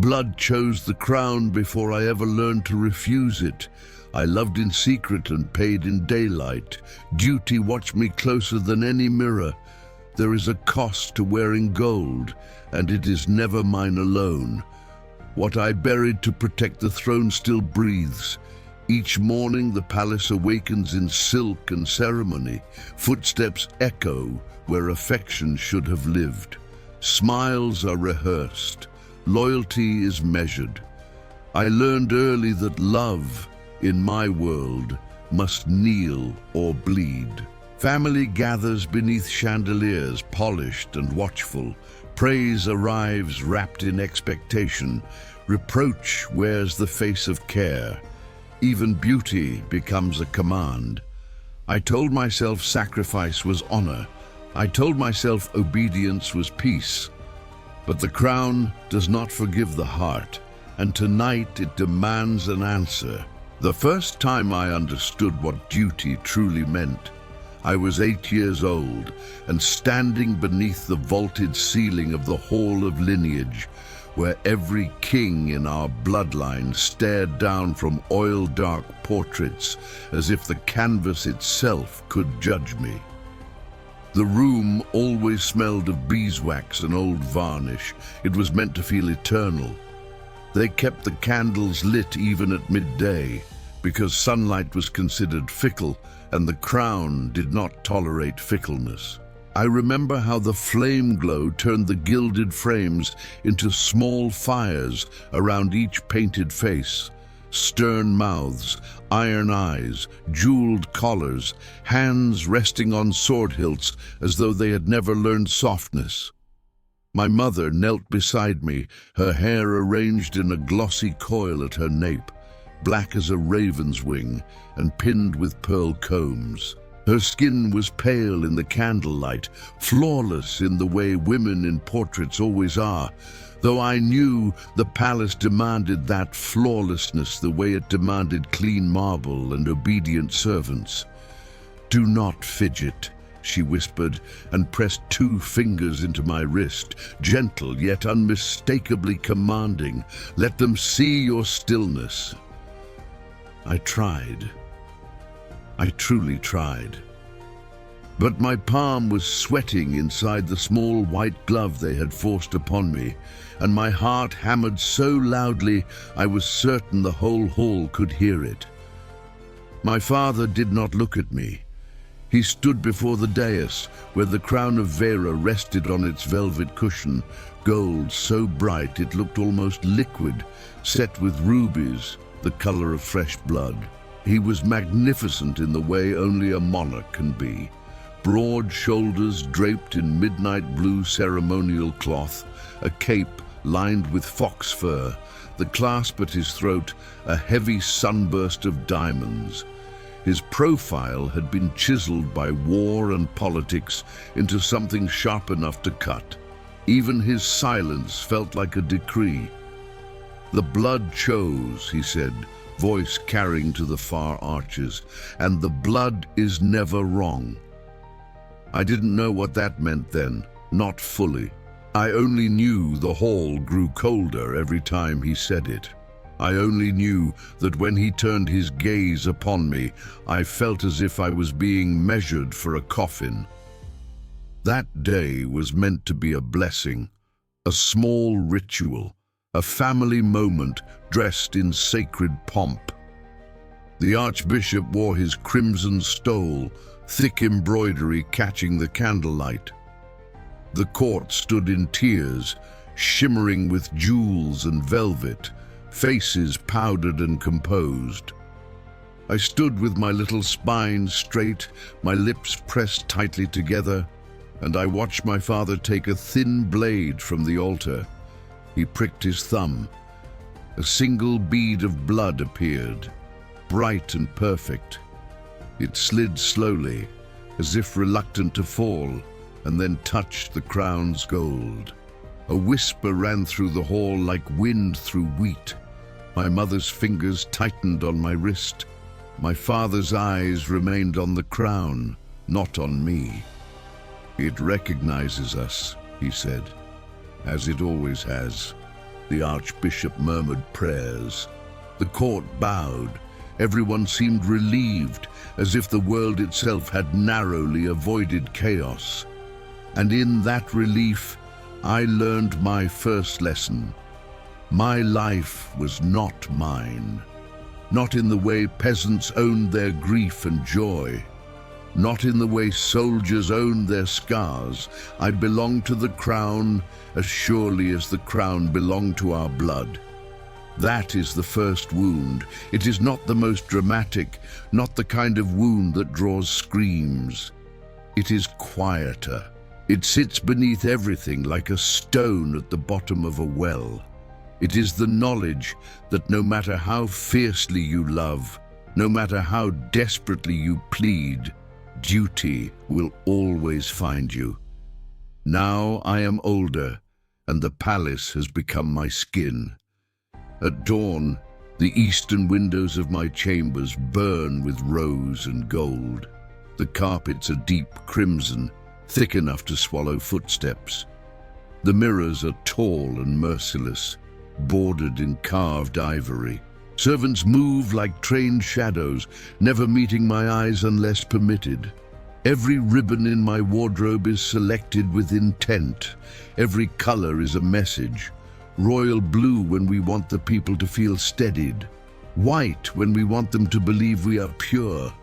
Blood chose the crown before I ever learned to refuse it. I loved in secret and paid in daylight. Duty watched me closer than any mirror. There is a cost to wearing gold, and it is never mine alone. What I buried to protect the throne still breathes. Each morning the palace awakens in silk and ceremony. Footsteps echo where affection should have lived. Smiles are rehearsed. Loyalty is measured. I learned early that love, in my world, must kneel or bleed. Family gathers beneath chandeliers, polished and watchful. Praise arrives wrapped in expectation. Reproach wears the face of care. Even beauty becomes a command. I told myself sacrifice was honor. I told myself obedience was peace. But the crown does not forgive the heart, and tonight it demands an answer. The first time I understood what duty truly meant, I was 8 years old and standing beneath the vaulted ceiling of the Hall of Lineage, where every king in our bloodline stared down from oil-dark portraits as if the canvas itself could judge me. The room always smelled of beeswax and old varnish. It was meant to feel eternal. They kept the candles lit even at midday, because sunlight was considered fickle, and the crown did not tolerate fickleness. I remember how the flame glow turned the gilded frames into small fires around each painted face. Stern mouths, iron eyes, jeweled collars, hands resting on sword hilts as though they had never learned softness. My mother knelt beside me, her hair arranged in a glossy coil at her nape, black as a raven's wing and pinned with pearl combs. Her skin was pale in the candlelight, flawless in the way women in portraits always are, though I knew the palace demanded that flawlessness the way it demanded clean marble and obedient servants. "Do not fidget," she whispered, and pressed 2 fingers into my wrist, gentle yet unmistakably commanding. "Let them see your stillness." I tried. I truly tried. But my palm was sweating inside the small white glove they had forced upon me, and my heart hammered so loudly I was certain the whole hall could hear it. My father did not look at me. He stood before the dais, where the crown of Vera rested on its velvet cushion, gold so bright it looked almost liquid, set with rubies, the color of fresh blood. He was magnificent in the way only a monarch can be. Broad shoulders draped in midnight blue ceremonial cloth, a cape lined with fox fur, the clasp at his throat a heavy sunburst of diamonds. His profile had been chiseled by war and politics into something sharp enough to cut. Even his silence felt like a decree. "The blood chose," he said, voice carrying to the far arches, "and the blood is never wrong." I didn't know what that meant then, not fully. I only knew the hall grew colder every time he said it. I only knew that when he turned his gaze upon me, I felt as if I was being measured for a coffin. That day was meant to be a blessing, a small ritual, a family moment dressed in sacred pomp. The Archbishop wore his crimson stole, thick embroidery catching the candlelight. The court stood in tears, shimmering with jewels and velvet, faces powdered and composed. I stood with my little spine straight, my lips pressed tightly together, and I watched my father take a thin blade from the altar. He pricked his thumb. A single bead of blood appeared, bright and perfect. It slid slowly, as if reluctant to fall, and then touched the crown's gold. A whisper ran through the hall like wind through wheat. My mother's fingers tightened on my wrist. My father's eyes remained on the crown, not on me. "It recognizes us," he said, "as it always has. The archbishop murmured prayers. The court bowed. Everyone seemed relieved, as if the world itself had narrowly avoided chaos. And in that relief, I learned my first lesson. My life was not mine. Not in the way peasants owned their grief and joy. Not in the way soldiers owned their scars. I belonged to the crown as surely as the crown belonged to our blood. That is the first wound. It is not the most dramatic, not the kind of wound that draws screams. It is quieter. It sits beneath everything like a stone at the bottom of a well. It is the knowledge that no matter how fiercely you love, no matter how desperately you plead, duty will always find you. Now I am older, and the palace has become my skin. At dawn, the eastern windows of my chambers burn with rose and gold. The carpets are deep crimson, thick enough to swallow footsteps. The mirrors are tall and merciless, bordered in carved ivory. Servants move like trained shadows, never meeting my eyes unless permitted. Every ribbon in my wardrobe is selected with intent. Every color is a message. Royal blue when we want the people to feel steadied. White when we want them to believe we are pure.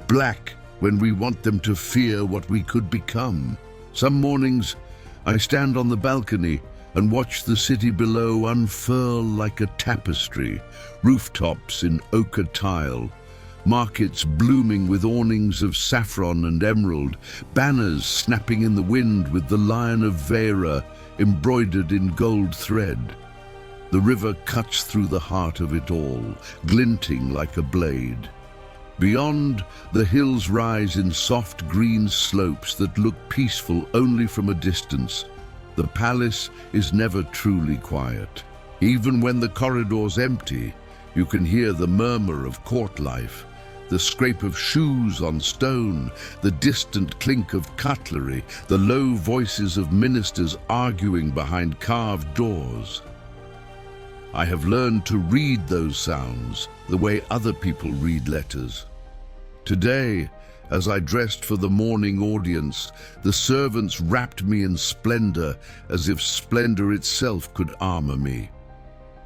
Black when we want them to fear what we could become. Some mornings, I stand on the balcony and watch the city below unfurl like a tapestry, rooftops in ochre tile, markets blooming with awnings of saffron and emerald, banners snapping in the wind with the Lion of Vera embroidered in gold thread. The river cuts through the heart of it all, glinting like a blade. Beyond, the hills rise in soft green slopes that look peaceful only from a distance. The palace is never truly quiet. Even when the corridors empty, you can hear the murmur of court life, the scrape of shoes on stone, the distant clink of cutlery, the low voices of ministers arguing behind carved doors. I have learned to read those sounds the way other people read letters. Today, as I dressed for the morning audience, the servants wrapped me in splendor as if splendor itself could armor me.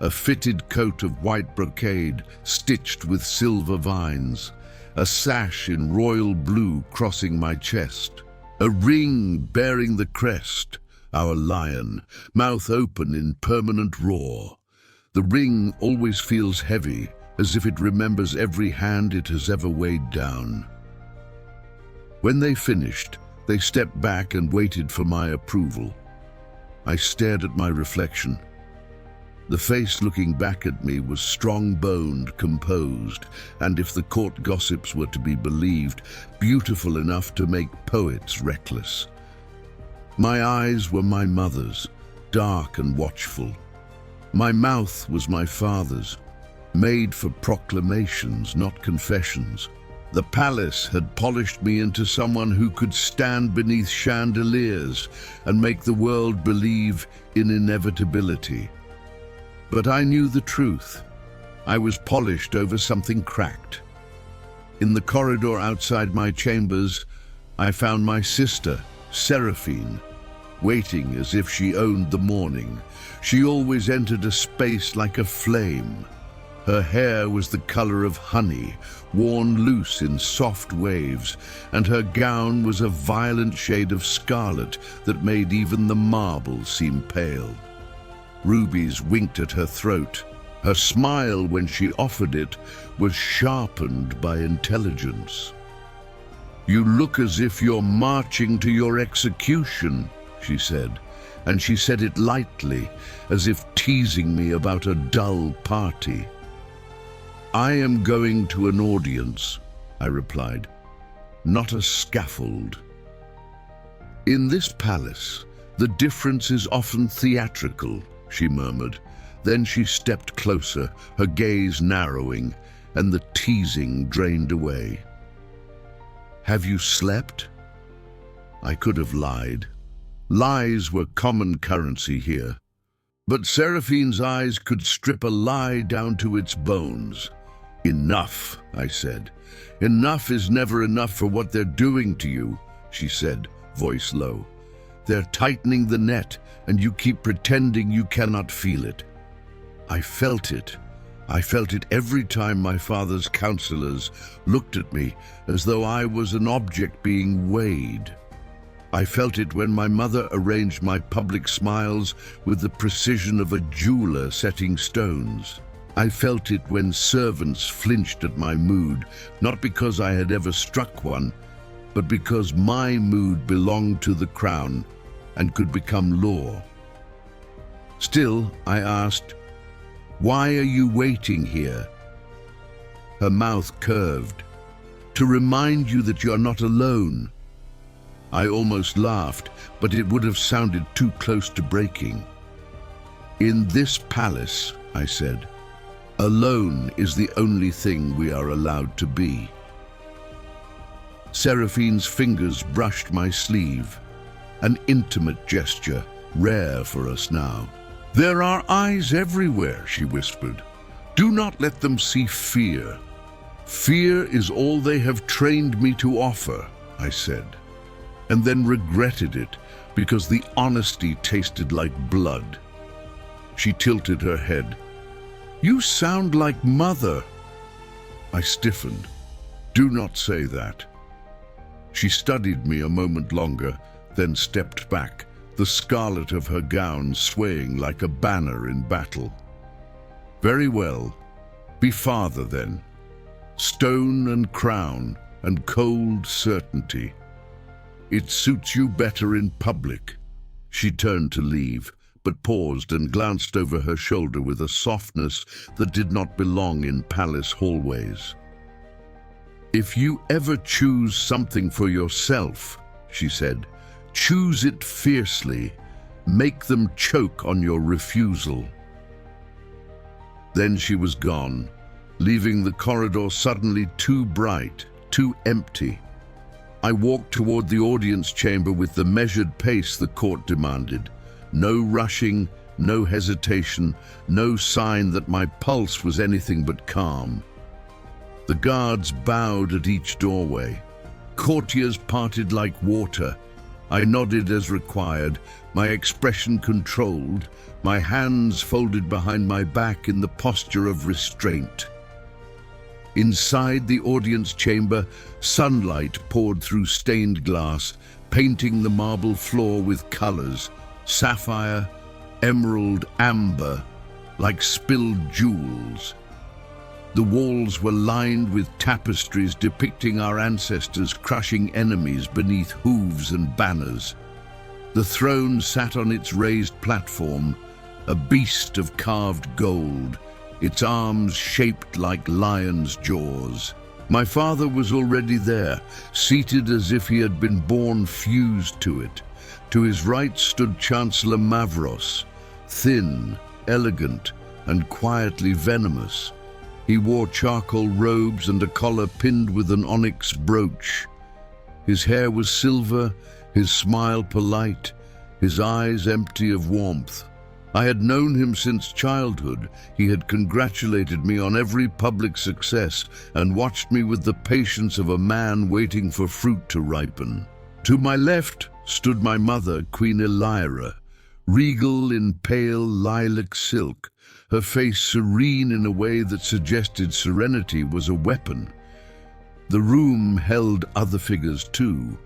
A fitted coat of white brocade stitched with silver vines, a sash in royal blue crossing my chest, a ring bearing the crest, our lion, mouth open in permanent roar. The ring always feels heavy, as if it remembers every hand it has ever weighed down. When they finished, they stepped back and waited for my approval. I stared at my reflection. The face looking back at me was strong-boned, composed, and if the court gossips were to be believed, beautiful enough to make poets reckless. My eyes were my mother's, dark and watchful. My mouth was my father's, made for proclamations, not confessions. The palace had polished me into someone who could stand beneath chandeliers and make the world believe in inevitability. But I knew the truth. I was polished over something cracked. In the corridor outside my chambers, I found my sister, Seraphine, waiting as if she owned the morning. She always entered a space like a flame. Her hair was the color of honey, worn loose in soft waves, and her gown was a violent shade of scarlet that made even the marble seem pale. Rubies winked at her throat. Her smile, when she offered it, was sharpened by intelligence. "You look as if you're marching to your execution," she said, and she said it lightly, as if teasing me about a dull party. "I am going to an audience," I replied, "not a scaffold." "In this palace, the difference is often theatrical," she murmured. Then she stepped closer, her gaze narrowing, and the teasing drained away. "Have you slept?" I could have lied. Lies were common currency here. But Seraphine's eyes could strip a lie down to its bones. "Enough," I said. "Enough is never enough for what they're doing to you," she said, voice low. "They're tightening the net, and you keep pretending you cannot feel it." I felt it. I felt it every time my father's counselors looked at me as though I was an object being weighed. I felt it when my mother arranged my public smiles with the precision of a jeweler setting stones. I felt it when servants flinched at my mood, not because I had ever struck one, but because my mood belonged to the crown and could become law. Still, I asked, "Why are you waiting here?" Her mouth curved. "To remind you that you're not alone." I almost laughed, but it would have sounded too close to breaking. "In this palace," I said, "alone is the only thing we are allowed to be." Seraphine's fingers brushed my sleeve, an intimate gesture, rare for us now. "There are eyes everywhere," she whispered. "Do not let them see fear." "Fear is all they have trained me to offer," I said, and then regretted it because the honesty tasted like blood. She tilted her head. "You sound like Mother." I stiffened. "Do not say that." She studied me a moment longer, then stepped back, the scarlet of her gown swaying like a banner in battle. "Very well. Be father then. Stone and crown and cold certainty. It suits you better in public." She turned to leave, but paused and glanced over her shoulder with a softness that did not belong in palace hallways. "If you ever choose something for yourself," she said, "choose it fiercely. Make them choke on your refusal." Then she was gone, leaving the corridor suddenly too bright, too empty. I walked toward the audience chamber with the measured pace the court demanded. No rushing, no hesitation, no sign that my pulse was anything but calm. The guards bowed at each doorway. Courtiers parted like water. I nodded as required, my expression controlled, my hands folded behind my back in the posture of restraint. Inside the audience chamber, sunlight poured through stained glass, painting the marble floor with colors, sapphire, emerald, amber, like spilled jewels. The walls were lined with tapestries depicting our ancestors crushing enemies beneath hooves and banners. The throne sat on its raised platform, a beast of carved gold, its arms shaped like lions' jaws. My father was already there, seated as if he had been born fused to it. To his right stood Chancellor Mavros, thin, elegant, and quietly venomous. He wore charcoal robes and a collar pinned with an onyx brooch. His hair was silver, his smile polite, his eyes empty of warmth. I had known him since childhood. He had congratulated me on every public success and watched me with the patience of a man waiting for fruit to ripen. To my left stood my mother, Queen Elira, regal in pale lilac silk, her face serene in a way that suggested serenity was a weapon. The room held other figures too,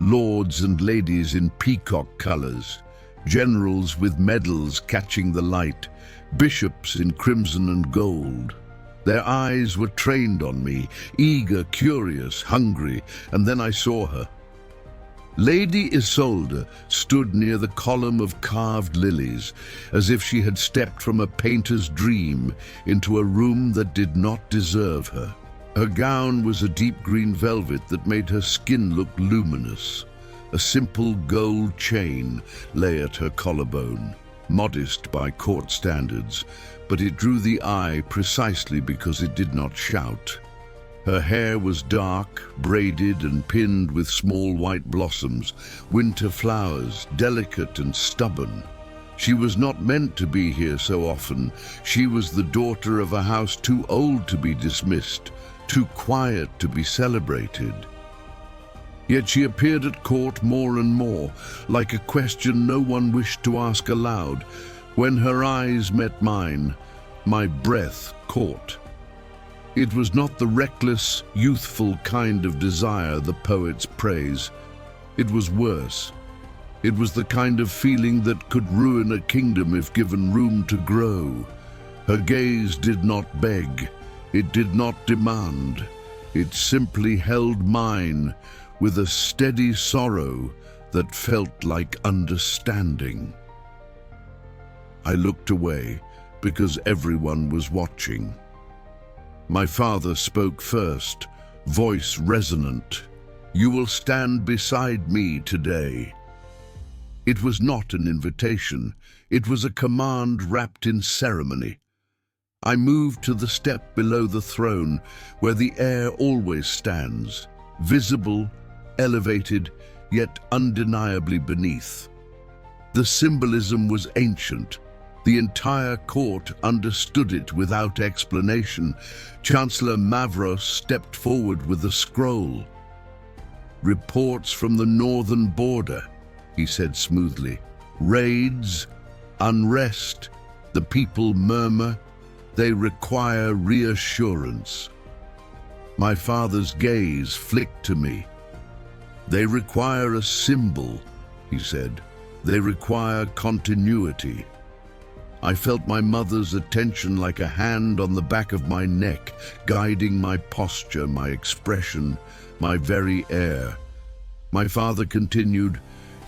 lords and ladies in peacock colors, generals with medals catching the light, bishops in crimson and gold. Their eyes were trained on me, eager, curious, hungry, and then I saw her. Lady Isolde stood near the column of carved lilies, as if she had stepped from a painter's dream into a room that did not deserve her. Her gown was a deep green velvet that made her skin look luminous. A simple gold chain lay at her collarbone, modest by court standards, but it drew the eye precisely because it did not shout. Her hair was dark, braided and pinned with small white blossoms, winter flowers, delicate and stubborn. She was not meant to be here so often. She was the daughter of a house too old to be dismissed, too quiet to be celebrated. Yet she appeared at court more and more, like a question no one wished to ask aloud. When her eyes met mine, my breath caught. It was not the reckless, youthful kind of desire the poets praise. It was worse. It was the kind of feeling that could ruin a kingdom if given room to grow. Her gaze did not beg. It did not demand. It simply held mine with a steady sorrow that felt like understanding. I looked away because everyone was watching. My father spoke first, voice resonant. "You will stand beside me today." It was not an invitation. It was a command wrapped in ceremony. I moved to the step below the throne, where the heir always stands, visible, elevated, yet undeniably beneath. The symbolism was ancient. The entire court understood it without explanation. Chancellor Mavros stepped forward with a scroll. "Reports from the northern border," he said smoothly. "Raids, unrest, the people murmur. They require reassurance." My father's gaze flicked to me. "They require a symbol," he said. "They require continuity." I felt my mother's attention like a hand on the back of my neck, guiding my posture, my expression, my very air. My father continued,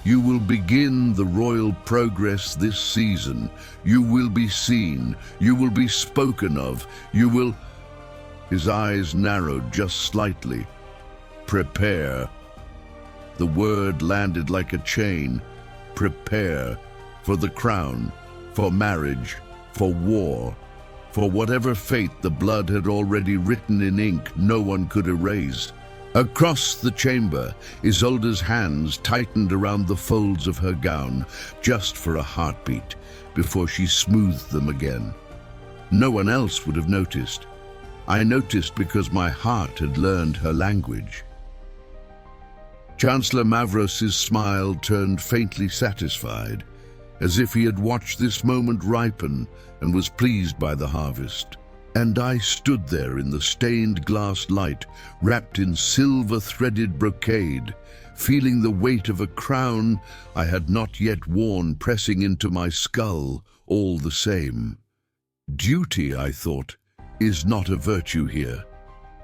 "You will begin the royal progress this season. You will be seen. You will be spoken of. You will—" His eyes narrowed just slightly. "Prepare." The word landed like a chain. Prepare for the crown, for marriage, for war, for whatever fate the blood had already written in ink no one could erase. Across the chamber, Isolde's hands tightened around the folds of her gown, just for a heartbeat, before she smoothed them again. No one else would have noticed. I noticed because my heart had learned her language. Chancellor Mavros's smile turned faintly satisfied, as if he had watched this moment ripen and was pleased by the harvest. And I stood there in the stained glass light, wrapped in silver-threaded brocade, feeling the weight of a crown I had not yet worn pressing into my skull all the same. Duty, I thought, is not a virtue here.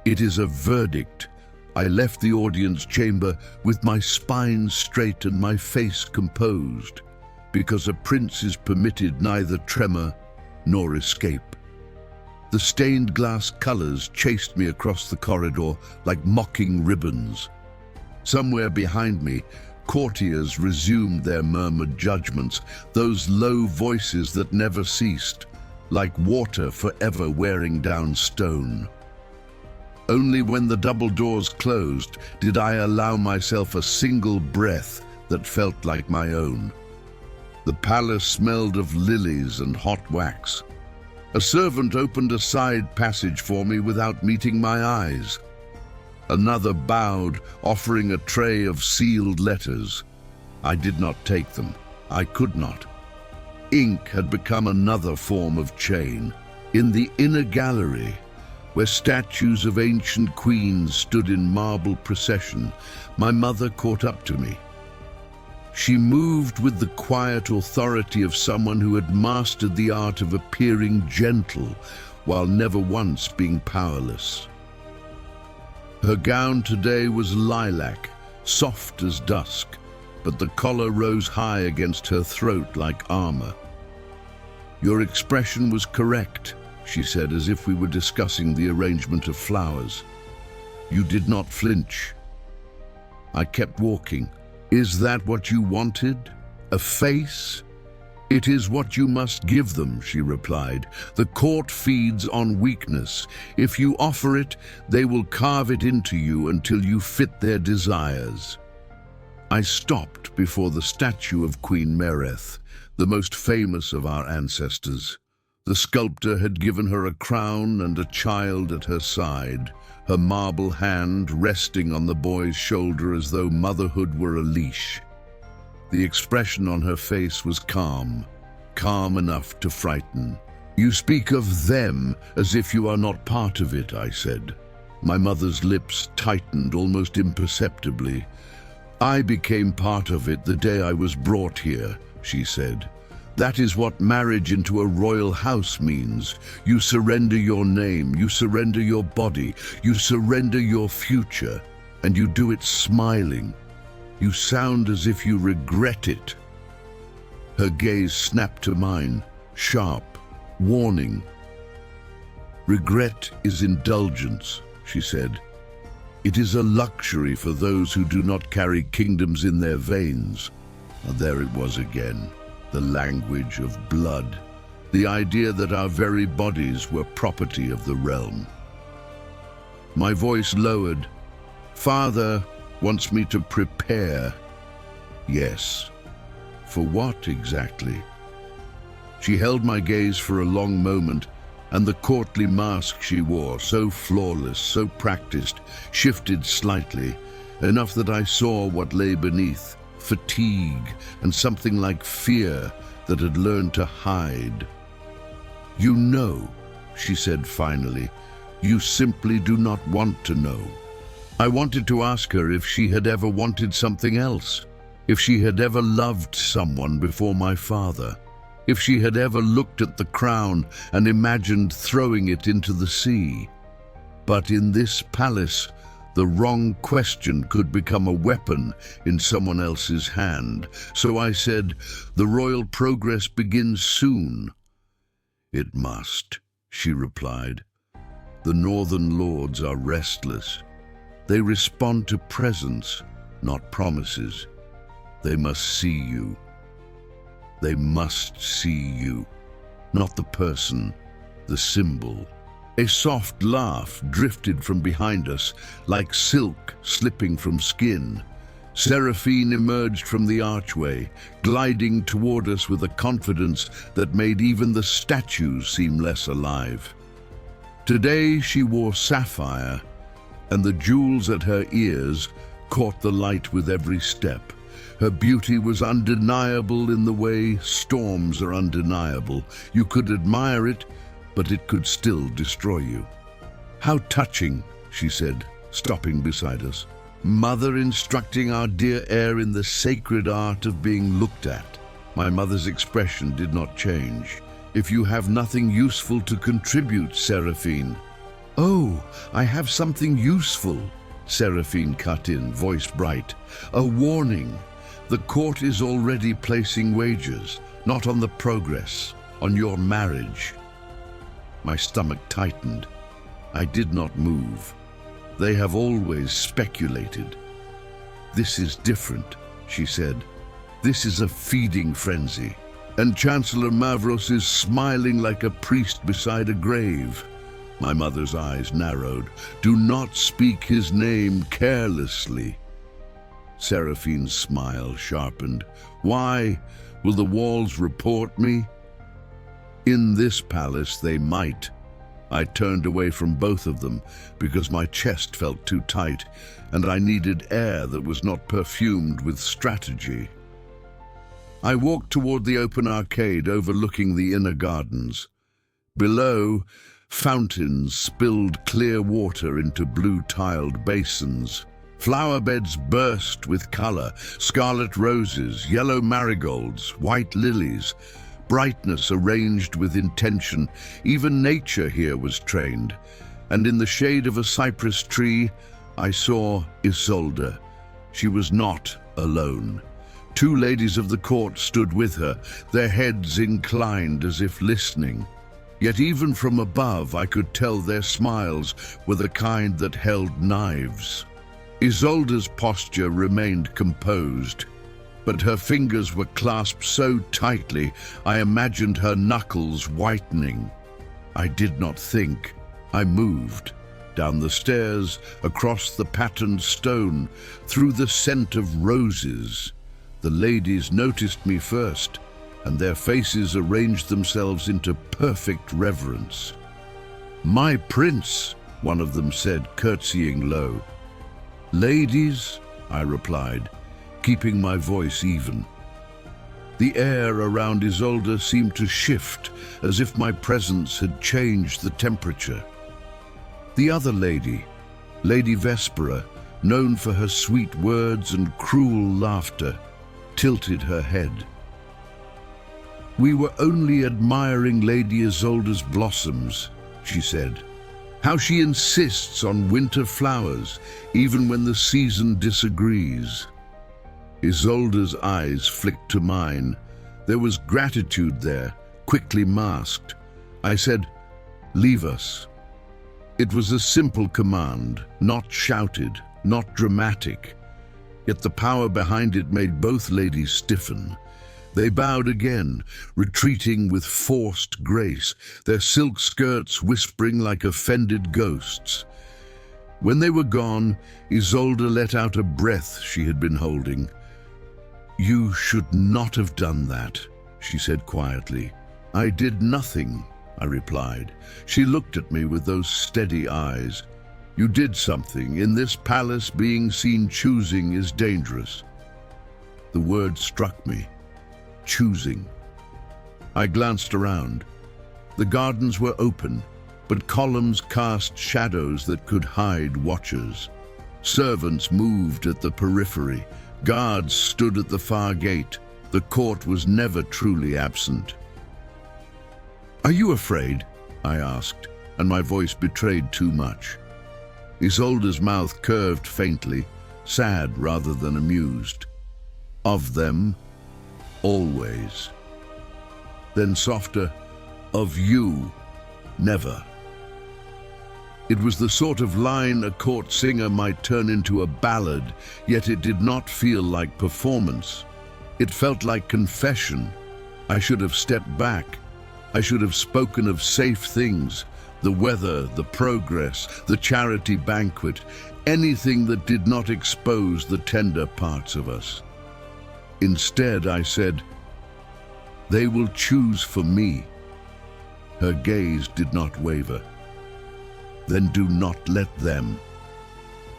It is a verdict. I left the audience chamber with my spine straight and my face composed, because a prince is permitted neither tremor nor escape. The stained glass colors chased me across the corridor like mocking ribbons. Somewhere behind me, courtiers resumed their murmured judgments, those low voices that never ceased, like water forever wearing down stone. Only when the double doors closed did I allow myself a single breath that felt like my own. The palace smelled of lilies and hot wax. A servant opened a side passage for me without meeting my eyes. Another bowed, offering a tray of sealed letters. I did not take them. I could not. Ink had become another form of chain. In the inner gallery, where statues of ancient queens stood in marble procession, my mother caught up to me. She moved with the quiet authority of someone who had mastered the art of appearing gentle while never once being powerless. Her gown today was lilac, soft as dusk, but the collar rose high against her throat like armor. "Your expression was correct," she said, as if we were discussing the arrangement of flowers. "You did not flinch." I kept walking. "Is that what you wanted? A face?" "It is what you must give them," she replied. "The court feeds on weakness. If you offer it, they will carve it into you until you fit their desires." I stopped before the statue of Queen Mereth, the most famous of our ancestors. The sculptor had given her a crown and a child at her side, her marble hand resting on the boy's shoulder as though motherhood were a leash. The expression on her face was calm, calm enough to frighten. "You speak of them as if you are not part of it," I said. My mother's lips tightened almost imperceptibly. "I became part of it the day I was brought here," she said. "That is what marriage into a royal house means. You surrender your name, you surrender your body, you surrender your future, and you do it smiling. You sound as if you regret it." Her gaze snapped to mine, sharp, warning. "Regret is indulgence," she said. "It is a luxury for those who do not carry kingdoms in their veins." And there it was again. The language of blood, the idea that our very bodies were property of the realm. My voice lowered. "Father wants me to prepare." "Yes. For what exactly?" She held my gaze for a long moment, and the courtly mask she wore, so flawless, so practiced, shifted slightly, enough that I saw what lay beneath. Fatigue and something like fear that had learned to hide. "You know," she said finally. "You simply do not want to know." I wanted to ask her if she had ever wanted something else, if she had ever loved someone before my father, if she had ever looked at the crown and imagined throwing it into the sea. But in this palace, the wrong question could become a weapon in someone else's hand. So I said, "The royal progress begins soon." "It must," she replied. "The northern lords are restless. They respond to presence, not promises. They must see you. They must see you, not the person, the symbol." A soft laugh drifted from behind us, like silk slipping from skin. Seraphine emerged from the archway, gliding toward us with a confidence that made even the statues seem less alive. Today she wore sapphire, and the jewels at her ears caught the light with every step. Her beauty was undeniable in the way storms are undeniable. You could admire it, but it could still destroy you. "How touching," she said, stopping beside us. "Mother instructing our dear heir in the sacred art of being looked at." My mother's expression did not change. "If you have nothing useful to contribute, Seraphine." "Oh, I have something useful," Seraphine cut in, voice bright. "A warning. The court is already placing wagers, not on the progress, on your marriage." My stomach tightened. I did not move. "They have always speculated." "This is different," she said. "This is a feeding frenzy. And Chancellor Mavros is smiling like a priest beside a grave." My mother's eyes narrowed. "Do not speak his name carelessly." Seraphine's smile sharpened. "Why? Will the walls report me?" "In this palace they might." I turned away from both of them because my chest felt too tight and I needed air that was not perfumed with strategy. I walked toward the open arcade overlooking the inner gardens. Below, fountains spilled clear water into blue-tiled basins. Flower beds burst with color, scarlet roses, yellow marigolds, white lilies, brightness arranged with intention. Even nature here was trained. And in the shade of a cypress tree, I saw Isolde. She was not alone. Two ladies of the court stood with her, their heads inclined as if listening. Yet even from above, I could tell their smiles were the kind that held knives. Isolde's posture remained composed, but her fingers were clasped so tightly I imagined her knuckles whitening. I did not think. I moved. Down the stairs, across the patterned stone, through the scent of roses. The ladies noticed me first. and their faces arranged themselves into perfect reverence. "My prince," one of them said, curtsying low. "Ladies," I replied, keeping my voice even. The air around Isolde seemed to shift, as if my presence had changed the temperature. The other lady, Lady Vespera, known for her sweet words and cruel laughter, tilted her head. "We were only admiring Lady Isolde's blossoms," she said. "How she insists on winter flowers, even when the season disagrees." Isolde's eyes flicked to mine. There was gratitude there, quickly masked. I said, "Leave us." It was a simple command, not shouted, not dramatic. Yet the power behind it made both ladies stiffen. They bowed again, retreating with forced grace, their silk skirts whispering like offended ghosts. When they were gone, Isolde let out a breath she had been holding. "You should not have done that," she said quietly. "I did nothing," I replied. She looked at me with those steady eyes. "You did something. In this palace, being seen choosing is dangerous." The word struck me. Choosing. I glanced around. The gardens were open, but columns cast shadows that could hide watchers. Servants moved at the periphery. Guards stood at the far gate. The court was never truly absent. "Are you afraid?" I asked, and my voice betrayed too much. Isolde's mouth curved faintly, sad rather than amused. "Of them, always." Then softer, "Of you, never." It was the sort of line a court singer might turn into a ballad, yet it did not feel like performance. It felt like confession. I should have stepped back. I should have spoken of safe things, the weather, the progress, the charity banquet, anything that did not expose the tender parts of us. Instead, I said, "They will choose for me." Her gaze did not waver. "Then do not let them."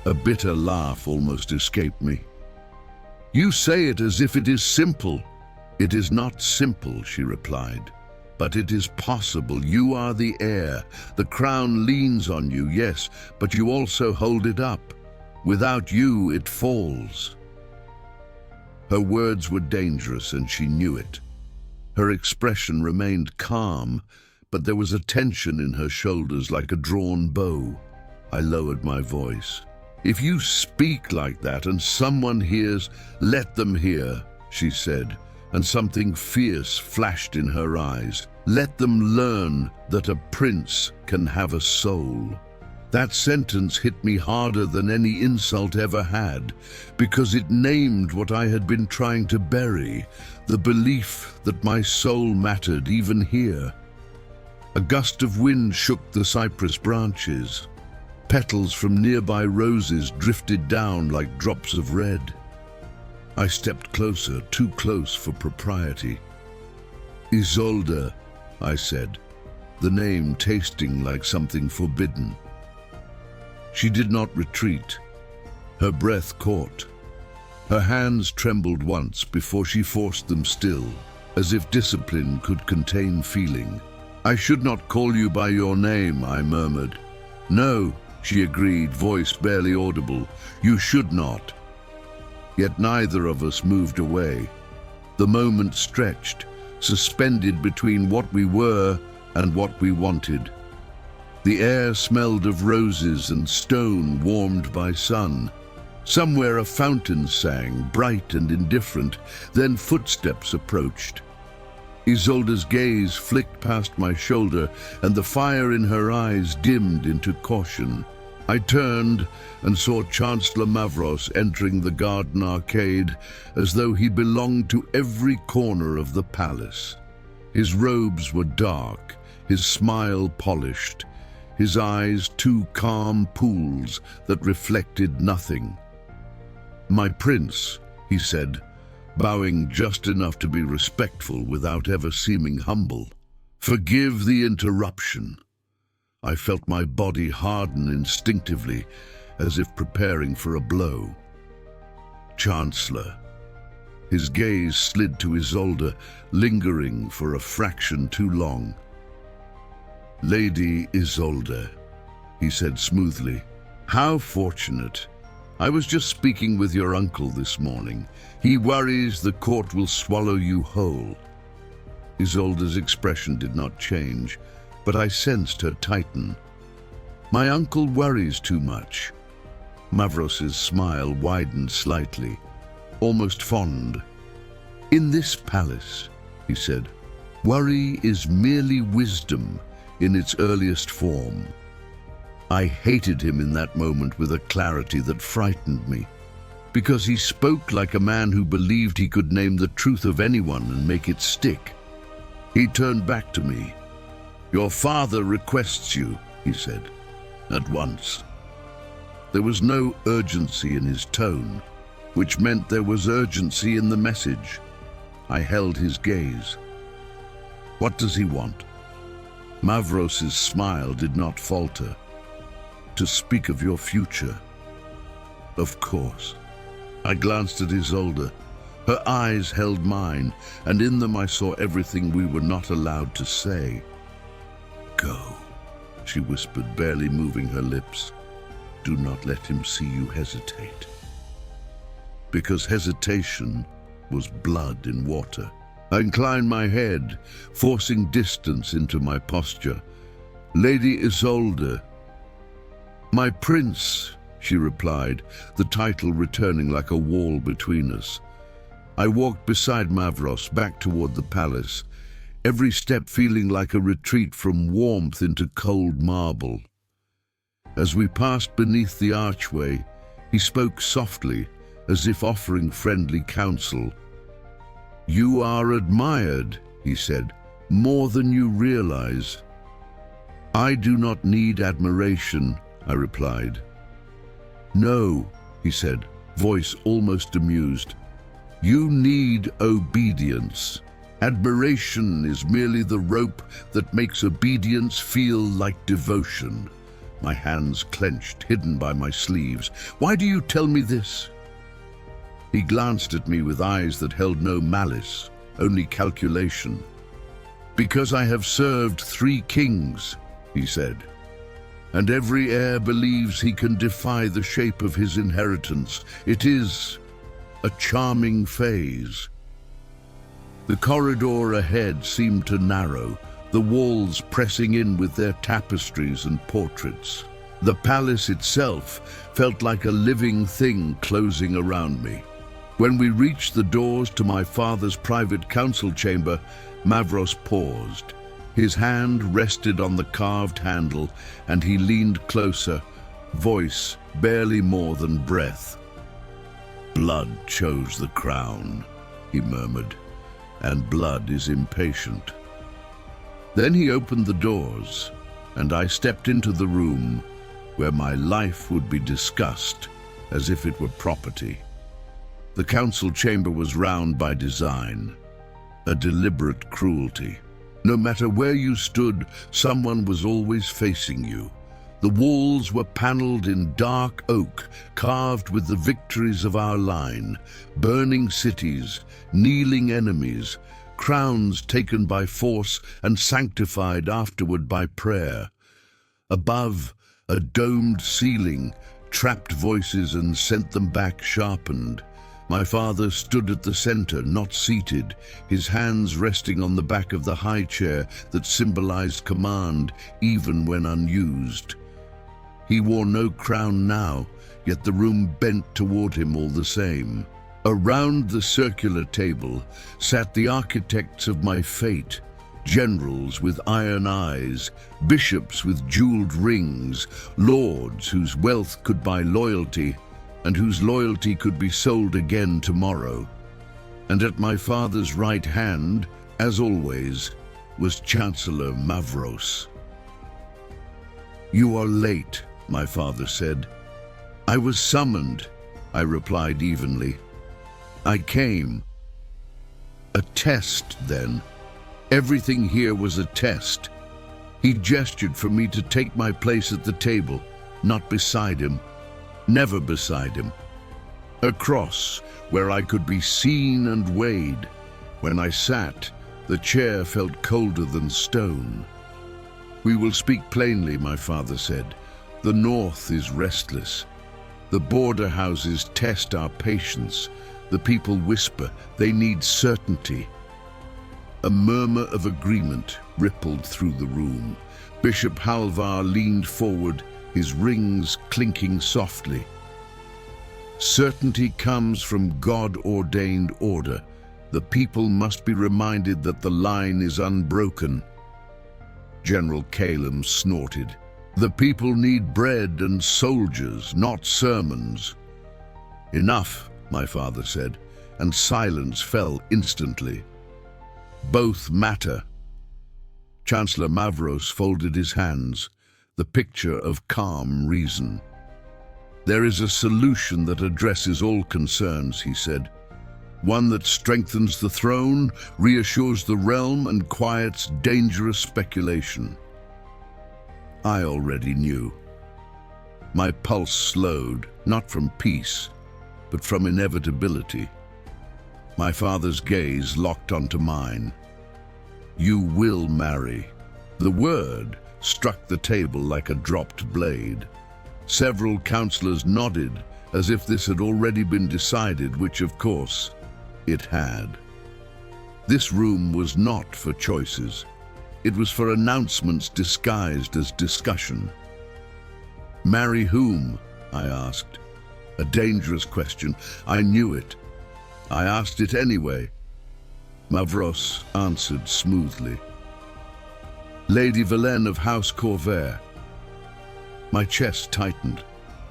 A bitter laugh almost escaped me. "You say it as if it is simple." "It is not simple," she replied, "but it is possible. You are the heir. The crown leans on you, yes, but you also hold it up. Without you, it falls." Her words were dangerous, and she knew it. Her expression remained calm, but there was a tension in her shoulders like a drawn bow. I lowered my voice. "If you speak like that and someone hears, let them hear," she said, and something fierce flashed in her eyes. "Let them learn that a prince can have a soul." That sentence hit me harder than any insult ever had, because it named what I had been trying to bury, the belief that my soul mattered even here. A gust of wind shook the cypress branches. Petals from nearby roses drifted down like drops of red. I stepped closer, too close for propriety. "Isolde," I said, the name tasting like something forbidden. She did not retreat. Her breath caught. Her hands trembled once before she forced them still, as if discipline could contain feeling. "I should not call you by your name," I murmured. "No," she agreed, voice barely audible. "You should not." Yet neither of us moved away. The moment stretched, suspended between what we were and what we wanted. The air smelled of roses and stone warmed by sun. Somewhere a fountain sang, bright and indifferent, then footsteps approached. Isolde's gaze flicked past my shoulder, and the fire in her eyes dimmed into caution. I turned and saw Chancellor Mavros entering the garden arcade as though he belonged to every corner of the palace. His robes were dark, his smile polished, his eyes two calm pools that reflected nothing. "My prince," he said, bowing just enough to be respectful without ever seeming humble. "Forgive the interruption." I felt my body harden instinctively, as if preparing for a blow. "Chancellor." His gaze slid to Isolde, lingering for a fraction too long. "Lady Isolde," he said smoothly. "How fortunate. I was just speaking with your uncle this morning. He worries the court will swallow you whole." Isolde's expression did not change, but I sensed her tighten. "My uncle worries too much." Mavros's smile widened slightly, almost fond. "In this palace," he said, "worry is merely wisdom in its earliest form." I hated him in that moment with a clarity that frightened me, because he spoke like a man who believed he could name the truth of anyone and make it stick. He turned back to me. "Your father requests you," he said, "at once." There was no urgency in his tone, which meant there was urgency in the message. I held his gaze. "What does he want?" Mavros's smile did not falter. "To speak of your future." "Of course." I glanced at Isolde. Her eyes held mine, and in them I saw everything we were not allowed to say. "Go," she whispered, barely moving her lips. "Do not let him see you hesitate." Because hesitation was blood in water. I inclined my head, forcing distance into my posture. "Lady Isolde." "My prince," she replied, the title returning like a wall between us. I walked beside Mavros back toward the palace, every step feeling like a retreat from warmth into cold marble. As we passed beneath the archway, he spoke softly, as if offering friendly counsel. "You are admired," he said, "more than you realize." "I do not need admiration," I replied. "No," he said, voice almost amused. "You need obedience. Admiration is merely the rope that makes obedience feel like devotion." My hands clenched, hidden by my sleeves. "Why do you tell me this?" He glanced at me with eyes that held no malice, only calculation. "Because I have served 3 kings," he said, "and every heir believes he can defy the shape of his inheritance. It is a charming phase." The corridor ahead seemed to narrow, the walls pressing in with their tapestries and portraits. The palace itself felt like a living thing closing around me. When we reached the doors to my father's private council chamber, Mavros paused. His hand rested on the carved handle, and he leaned closer, voice barely more than breath. "Blood chose the crown," he murmured, "and blood is impatient." Then he opened the doors, and I stepped into the room where my life would be discussed as if it were property. The council chamber was round by design, a deliberate cruelty. No matter where you stood, someone was always facing you. The walls were paneled in dark oak, carved with the victories of our line, burning cities, kneeling enemies, crowns taken by force and sanctified afterward by prayer. Above, a domed ceiling trapped voices and sent them back sharpened. My father stood at the center, not seated, his hands resting on the back of the high chair that symbolized command, even when unused. He wore no crown now, yet the room bent toward him all the same. Around the circular table sat the architects of my fate, generals with iron eyes, bishops with jeweled rings, lords whose wealth could buy loyalty, and whose loyalty could be sold again tomorrow. And at my father's right hand, as always, was Chancellor Mavros. "You are late," my father said. "I was summoned," I replied evenly. "I came," A test, then. Everything here was a test. He gestured for me to take my place at the table, not beside him, never beside him. Across, where I could be seen and weighed. When I sat, the chair felt colder than stone. "We will speak plainly," my father said. "The North is restless. The border houses test our patience. The people whisper, they need certainty." A murmur of agreement rippled through the room. Bishop Halvar leaned forward, his rings clinking softly. "Certainty comes from God-ordained order. The people must be reminded that the line is unbroken." General Calum snorted. "The people need bread and soldiers, not sermons." "Enough," my father said, and silence fell instantly. "Both matter." Chancellor Mavros folded his hands, the picture of calm reason. "There is a solution that addresses all concerns," he said. "One that strengthens the throne, reassures the realm, and quiets dangerous speculation." I already knew. My pulse slowed, not from peace, but from inevitability. My father's gaze locked onto mine. "You will marry." The word struck the table like a dropped blade. Several councillors nodded, as if this had already been decided, which of course it had. This room was not for choices. It was for announcements disguised as discussion. "Marry whom?" I asked. A dangerous question. I knew it. I asked it anyway. Mavros answered smoothly. "Lady Verlaine of House Corvair." My chest tightened.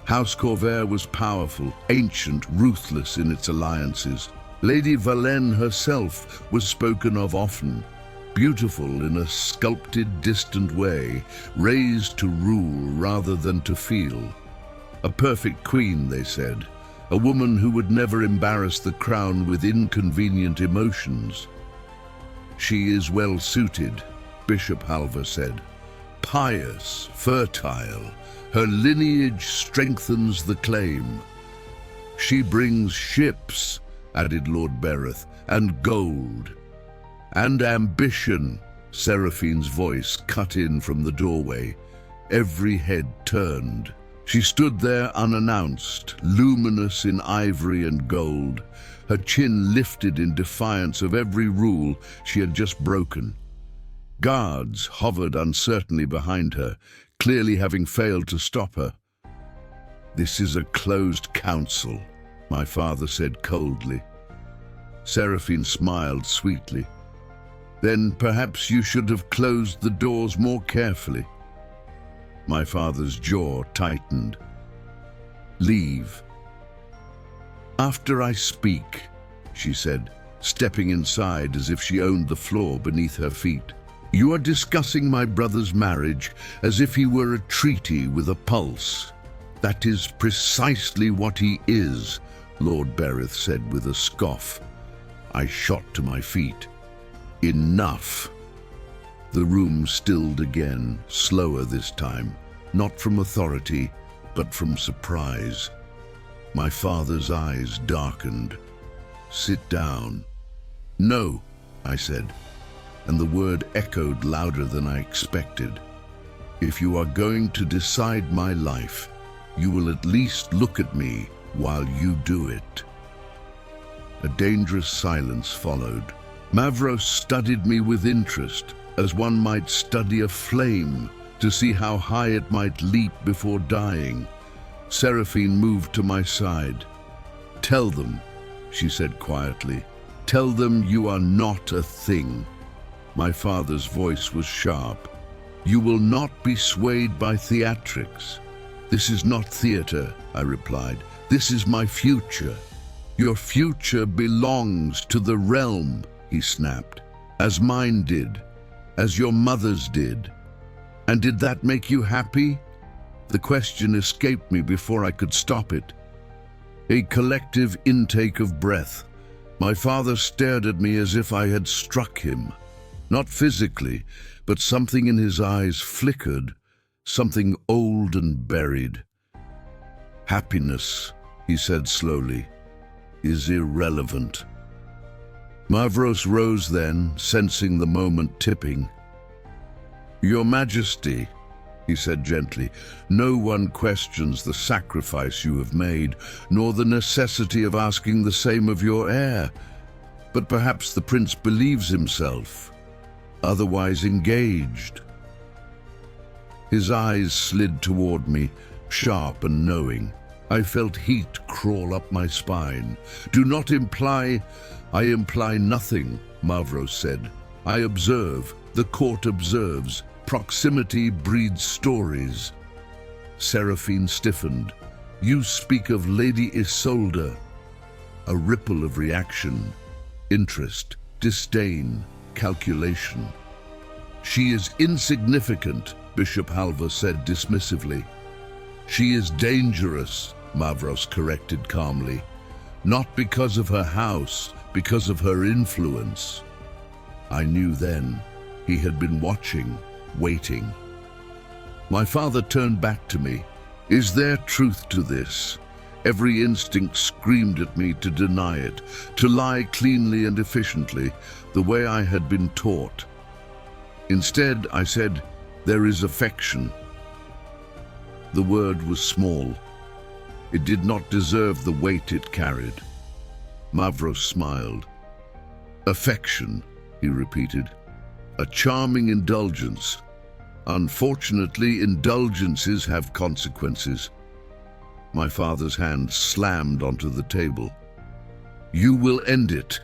House Corvair was powerful, ancient, ruthless in its alliances. Lady Verlaine herself was spoken of often, beautiful in a sculpted, distant way, raised to rule rather than to feel. A perfect queen, they said, a woman who would never embarrass the crown with inconvenient emotions. "She is well suited," Bishop Halvar said. "Pious, fertile, her lineage strengthens the claim." "She brings ships," added Lord Bereth, "and gold." "And ambition," Seraphine's voice cut in from the doorway. Every head turned. She stood there unannounced, luminous in ivory and gold, her chin lifted in defiance of every rule she had just broken. Guards hovered uncertainly behind her, clearly having failed to stop her. "This is a closed council," my father said coldly. Seraphine smiled sweetly. "Then perhaps you should have closed the doors more carefully." My father's jaw tightened. "Leave." "After I speak," she said, stepping inside as if she owned the floor beneath her feet. "You are discussing my brother's marriage as if he were a treaty with a pulse." "That is precisely what he is," Lord Bereth said with a scoff. I shot to my feet. "Enough." The room stilled again, slower this time, not from authority, but from surprise. My father's eyes darkened. "Sit down." "No," I said, and the word echoed louder than I expected. "If you are going to decide my life, you will at least look at me while you do it." A dangerous silence followed. Mavros studied me with interest, as one might study a flame, to see how high it might leap before dying. Seraphine moved to my side. "Tell them," she said quietly. "Tell them you are not a thing." My father's voice was sharp. "You will not be swayed by theatrics." "This is not theater," I replied. "This is my future." "Your future belongs to the realm," he snapped. "As mine did, as your mother's did." "And did that make you happy?" The question escaped me before I could stop it. A collective intake of breath. My father stared at me as if I had struck him. Not physically, but something in his eyes flickered, something old and buried. "Happiness," he said slowly, "is irrelevant." Mavros rose then, sensing the moment tipping. "Your Majesty," he said gently, "no one questions the sacrifice you have made, nor the necessity of asking the same of your heir. But perhaps the prince believes himself, otherwise engaged." His eyes slid toward me, sharp and knowing. I felt heat crawl up my spine. "Do not imply—" "I imply nothing," Mavros said. "I observe. The court observes. Proximity breeds stories." Seraphine stiffened. "You speak of Lady Isolde." A ripple of reaction, interest, disdain, calculation. "She is insignificant," Bishop Halva said dismissively. "She is dangerous," Mavros corrected calmly. "Not because of her house, because of her influence." I knew then. He had been watching, waiting. My father turned back to me. "Is there truth to this?" Every instinct screamed at me to deny it, to lie cleanly and efficiently, the way I had been taught. Instead, I said, "There is affection." The word was small. It did not deserve the weight it carried. Mavros smiled. "Affection," he repeated. "A charming indulgence. Unfortunately, indulgences have consequences." My father's hand slammed onto the table. "You will end it."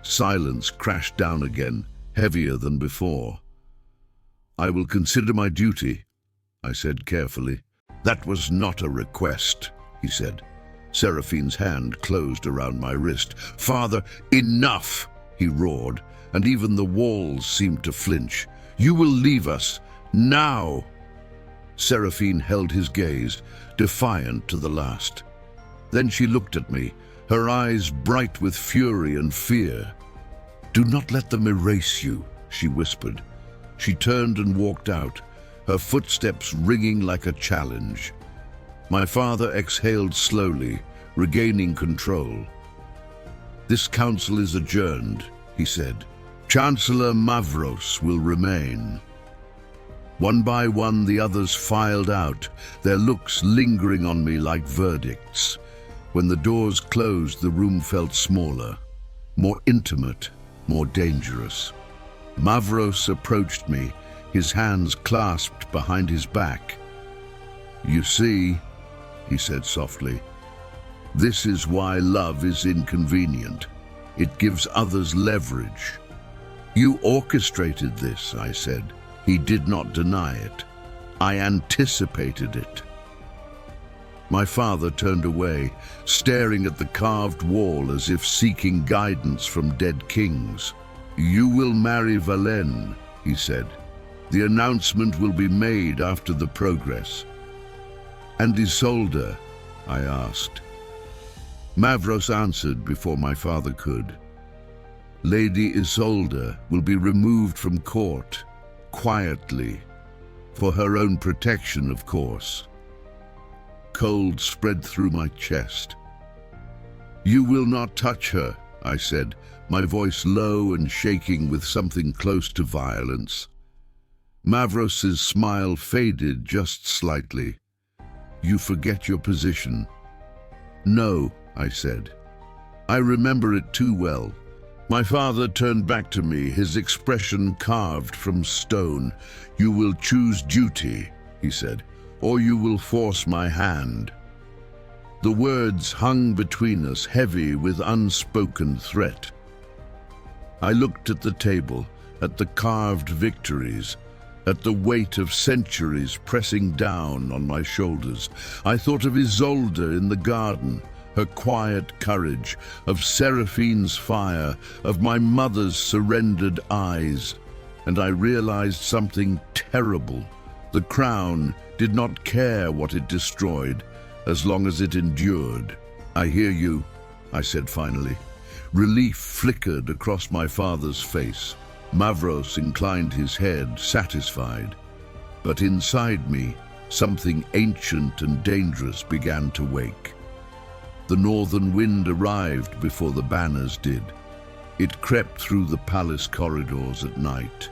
Silence crashed down again, heavier than before. "I will consider my duty," I said carefully. "That was not a request," he said. Seraphine's hand closed around my wrist. "Father, enough!" he roared, and even the walls seemed to flinch. "You will leave us, now!" Seraphine held his gaze, defiant to the last. Then she looked at me, her eyes bright with fury and fear. "Do not let them erase you," she whispered. She turned and walked out, her footsteps ringing like a challenge. My father exhaled slowly, regaining control. "This council is adjourned," he said. "Chancellor Mavros will remain." One by one, the others filed out, their looks lingering on me like verdicts. When the doors closed, the room felt smaller, more intimate, more dangerous. Mavros approached me, his hands clasped behind his back. "You see," he said softly, "this is why love is inconvenient. It gives others leverage." "You orchestrated this," I said. He did not deny it. "I anticipated it." My father turned away, staring at the carved wall as if seeking guidance from dead kings. "You will marry Valene," he said. "The announcement will be made after the progress." "And Isolde?" I asked. Mavros answered before my father could. "Lady Isolde will be removed from court, quietly, for her own protection, of course." Cold spread through my chest. "You will not touch her," I said, my voice low and shaking with something close to violence. Mavros's smile faded just slightly. "You forget your position." "No," I said. "I remember it too well." My father turned back to me, his expression carved from stone. "You will choose duty," he said, "or you will force my hand." The words hung between us, heavy with unspoken threat. I looked at the table, at the carved victories, at the weight of centuries pressing down on my shoulders. I thought of Isolde in the garden, her quiet courage, of Seraphine's fire, of my mother's surrendered eyes, and I realized something terrible. The crown did not care what it destroyed, as long as it endured. "I hear you," I said finally. Relief flickered across my father's face. Mavros inclined his head, satisfied. But inside me, something ancient and dangerous began to wake. The northern wind arrived before the banners did. It crept through the palace corridors at night,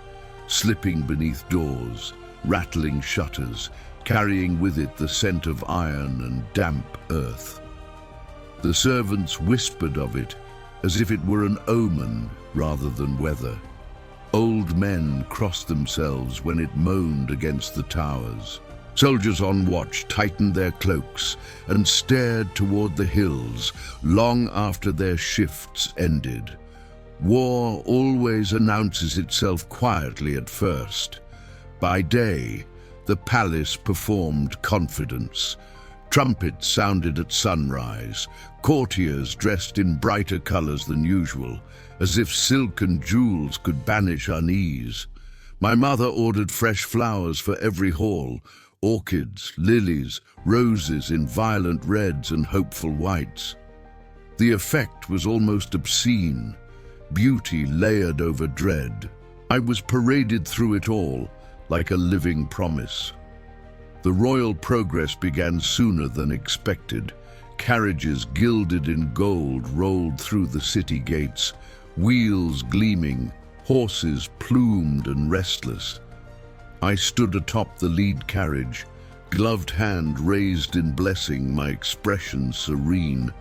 slipping beneath doors, rattling shutters, carrying with it the scent of iron and damp earth. The servants whispered of it as if it were an omen rather than weather. Old men crossed themselves when it moaned against the towers. Soldiers on watch tightened their cloaks and stared toward the hills long after their shifts ended. War always announces itself quietly at first. By day, the palace performed confidence. Trumpets sounded at sunrise, courtiers dressed in brighter colors than usual, as if silk and jewels could banish unease. My mother ordered fresh flowers for every hall, orchids, lilies, roses in violent reds and hopeful whites. The effect was almost obscene, beauty layered over dread. I was paraded through it all, like a living promise. The royal progress began sooner than expected. Carriages gilded in gold rolled through the city gates, wheels gleaming, horses plumed and restless. I stood atop the lead carriage, gloved hand raised in blessing, my expression serene.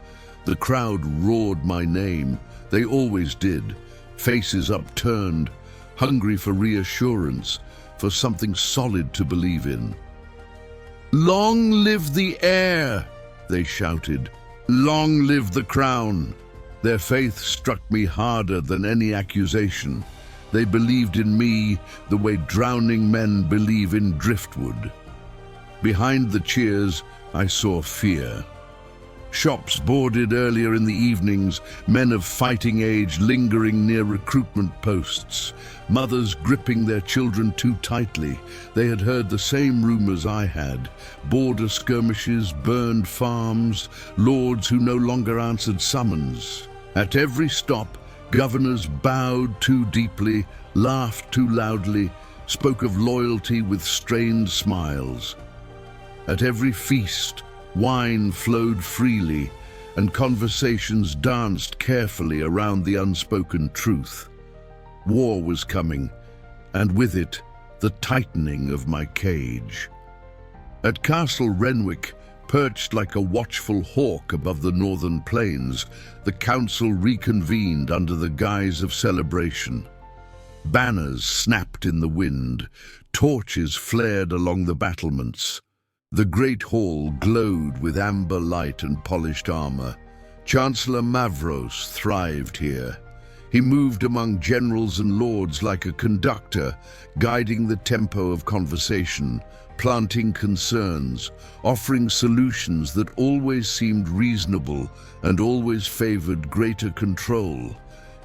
The crowd roared my name. They always did, faces upturned, hungry for reassurance, for something solid to believe in. "Long live the heir!" they shouted. "Long live the crown!" Their faith struck me harder than any accusation. They believed in me the way drowning men believe in driftwood. Behind the cheers, I saw fear. Shops boarded earlier in the evenings, men of fighting age lingering near recruitment posts, mothers gripping their children too tightly. They had heard the same rumors I had: border skirmishes, burned farms, lords who no longer answered summons. At every stop, governors bowed too deeply, laughed too loudly, spoke of loyalty with strained smiles. At every feast, wine flowed freely, and conversations danced carefully around the unspoken truth. War was coming, and with it, the tightening of my cage. At Castle Renwick, perched like a watchful hawk above the northern plains, the council reconvened under the guise of celebration. Banners snapped in the wind, torches flared along the battlements. The great hall glowed with amber light and polished armor. Chancellor Mavros thrived here. He moved among generals and lords like a conductor, guiding the tempo of conversation, planting concerns, offering solutions that always seemed reasonable and always favored greater control.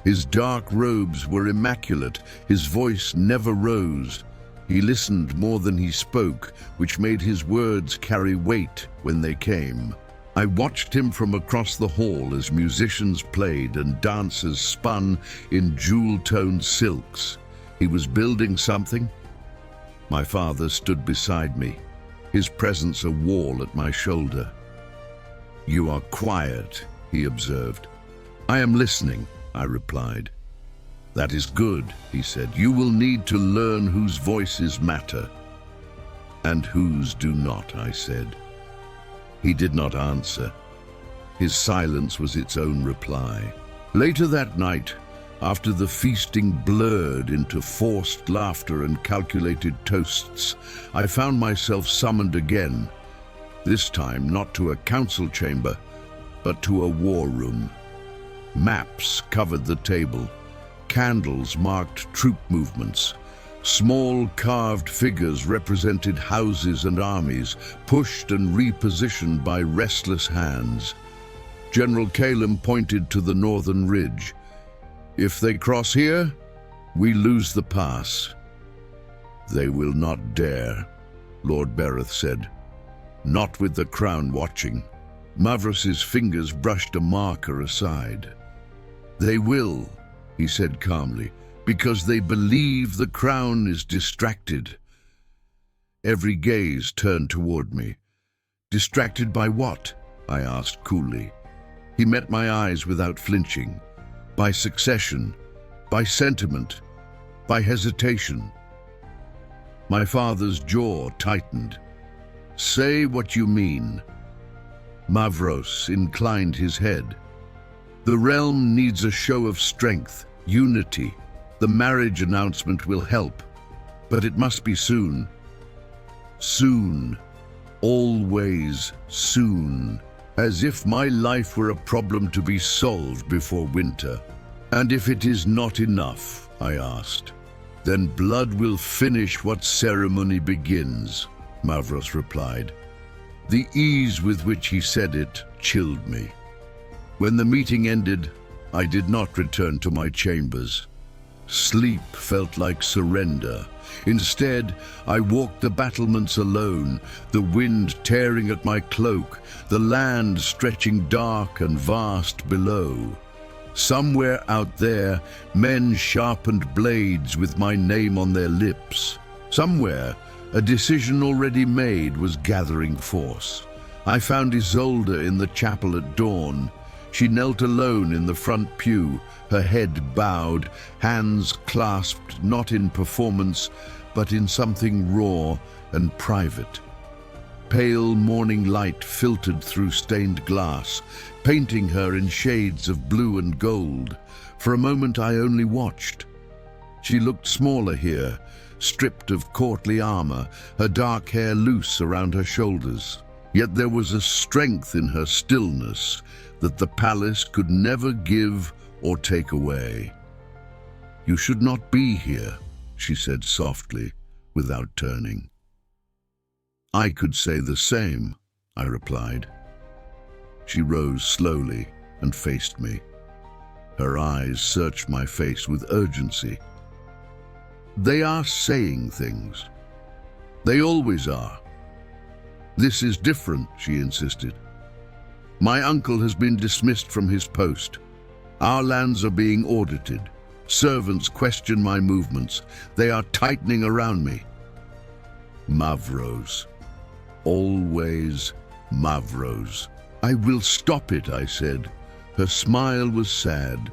His dark robes were immaculate, his voice never rose. He listened more than he spoke, which made his words carry weight when they came. I watched him from across the hall as musicians played and dancers spun in jewel-toned silks. He was building something. My father stood beside me, his presence a wall at my shoulder. "You are quiet," he observed. "I am listening," I replied. "That is good," he said. "You will need to learn whose voices matter." "And whose do not," I said. He did not answer. His silence was its own reply. Later that night, after the feasting blurred into forced laughter and calculated toasts, I found myself summoned again, this time not to a council chamber, but to a war room. Maps covered the table. Candles marked troop movements. Small carved figures represented houses and armies, pushed and repositioned by restless hands. General Calum pointed to the northern ridge. "If they cross here, we lose the pass." "They will not dare," Lord Bereth said. "Not with the crown watching." Mavros's fingers brushed a marker aside. "They will," he said calmly, "because they believe the crown is distracted." Every gaze turned toward me. "Distracted by what?" I asked coolly. He met my eyes without flinching. "By succession, by sentiment, by hesitation." My father's jaw tightened. "Say what you mean." Mavros inclined his head. "The realm needs a show of strength, unity. The marriage announcement will help, but it must be soon. Soon. Always soon. As if my life were a problem to be solved before winter. "And if it is not enough," I asked, "then blood will finish what ceremony begins," Mavros replied. The ease with which he said it chilled me. When the meeting ended, I did not return to my chambers. Sleep felt like surrender. Instead, I walked the battlements alone, the wind tearing at my cloak, the land stretching dark and vast below. Somewhere out there, men sharpened blades with my name on their lips. Somewhere, a decision already made was gathering force. I found Isolde in the chapel at dawn. She knelt alone in the front pew, her head bowed, hands clasped not in performance, but in something raw and private. Pale morning light filtered through stained glass, painting her in shades of blue and gold. For a moment I only watched. She looked smaller here, stripped of courtly armor, her dark hair loose around her shoulders. Yet there was a strength in her stillness that the palace could never give or take away. "You should not be here," she said softly, without turning. "I could say the same," I replied. She rose slowly and faced me. Her eyes searched my face with urgency. "They are saying things. They always are. This is different," she insisted. "My uncle has been dismissed from his post. Our lands are being audited. Servants question my movements. They are tightening around me." Mavros. Always Mavros. "I will stop it," I said. Her smile was sad.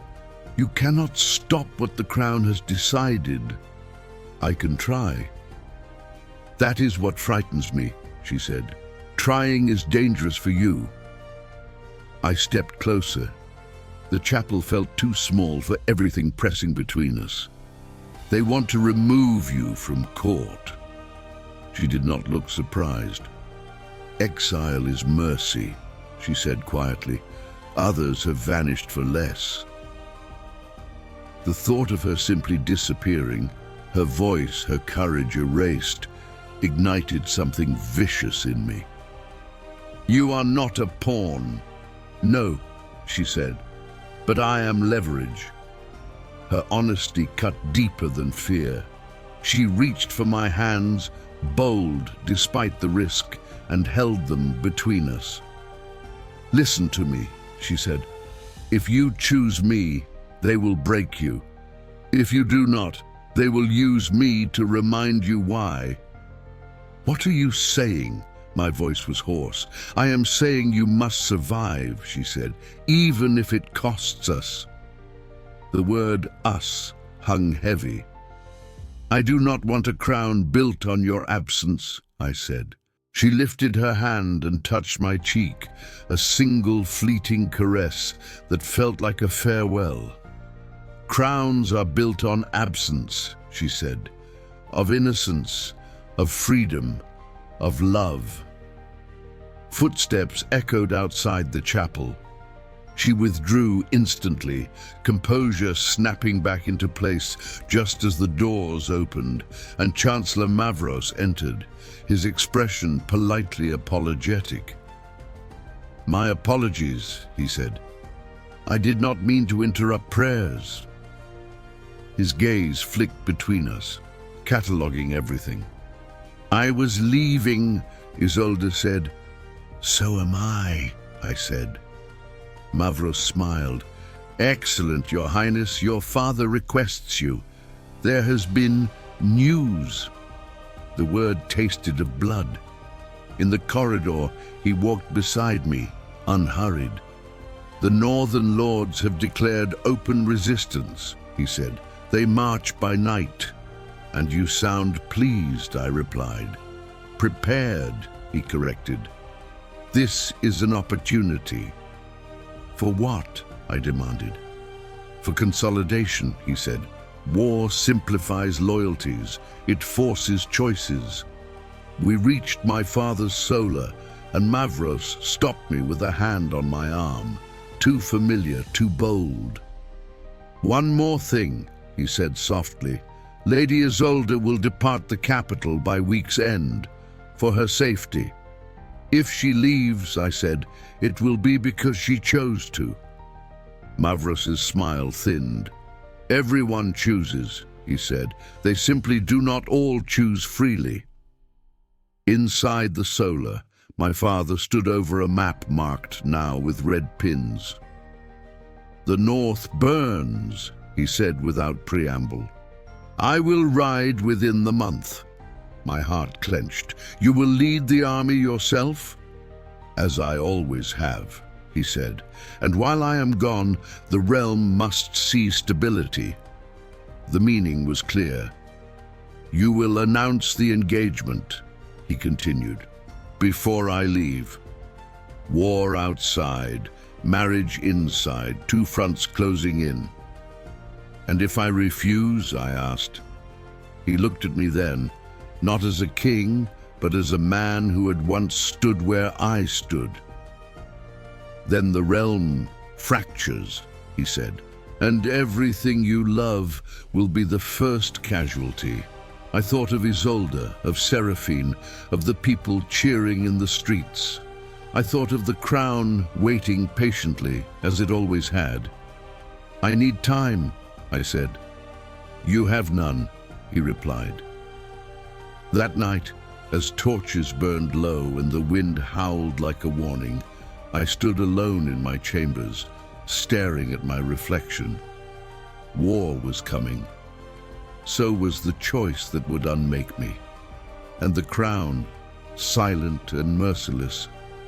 "You cannot stop what the crown has decided." "I can try." "That is what frightens me," she said. "Trying is dangerous for you." I stepped closer. The chapel felt too small for everything pressing between us. "They want to remove you from court." She did not look surprised. "Exile is mercy," she said quietly. "Others have vanished for less." The thought of her simply disappearing, her voice, her courage erased, ignited something vicious in me. "You are not a pawn." "No," she said, "but I am leverage." Her honesty cut deeper than fear. She reached for my hands, bold despite the risk, and held them between us. "Listen to me," she said. "If you choose me, they will break you. If you do not, they will use me to remind you why." "What are you saying?" My voice was hoarse. "I am saying you must survive," she said, "even if it costs us." The word "us" hung heavy. "I do not want a crown built on your absence," I said. She lifted her hand and touched my cheek, a single fleeting caress that felt like a farewell. "Crowns are built on absence," she said, "of innocence, of freedom, of love." Footsteps echoed outside the chapel. She withdrew instantly, composure snapping back into place just as the doors opened, and Chancellor Mavros entered, his expression politely apologetic. "My apologies," he said. "I did not mean to interrupt prayers." His gaze flicked between us, cataloguing everything. "I was leaving," Isolde said. "So am I," I said. Mavros smiled. "Excellent, Your Highness. Your father requests you. There has been news." The word tasted of blood. In the corridor, he walked beside me, unhurried. "The Northern Lords have declared open resistance," he said. "They march by night." "And you sound pleased," I replied. "Prepared," he corrected. "This is an opportunity." "For what?" I demanded. "For consolidation," he said. "War simplifies loyalties. It forces choices." We reached my father's solar, and Mavros stopped me with a hand on my arm. Too familiar, too bold. "One more thing," he said softly. "Lady Isolde will depart the capital by week's end, for her safety. If she leaves," I said, "it will be because she chose to." Mavros's smile thinned. "Everyone chooses," he said. "They simply do not all choose freely." Inside the solar, my father stood over a map marked now with red pins. "The North burns," he said without preamble. "I will ride within the month." My heart clenched. "You will lead the army yourself?" "As I always have," he said. "And while I am gone, the realm must see stability." The meaning was clear. "You will announce the engagement," he continued, "before I leave. War outside, marriage inside, two fronts closing in." "And if I refuse?" I asked. He looked at me then, not as a king, but as a man who had once stood where I stood. "Then the realm fractures," he said, "and everything you love will be the first casualty." I thought of Isolde, of Seraphine, of the people cheering in the streets. I thought of the crown waiting patiently, as it always had. "I need time," I said. "You have none," he replied. That night, as torches burned low and the wind howled like a warning, I stood alone in my chambers, staring at my reflection. War was coming. So was the choice that would unmake me. And the crown, silent and merciless,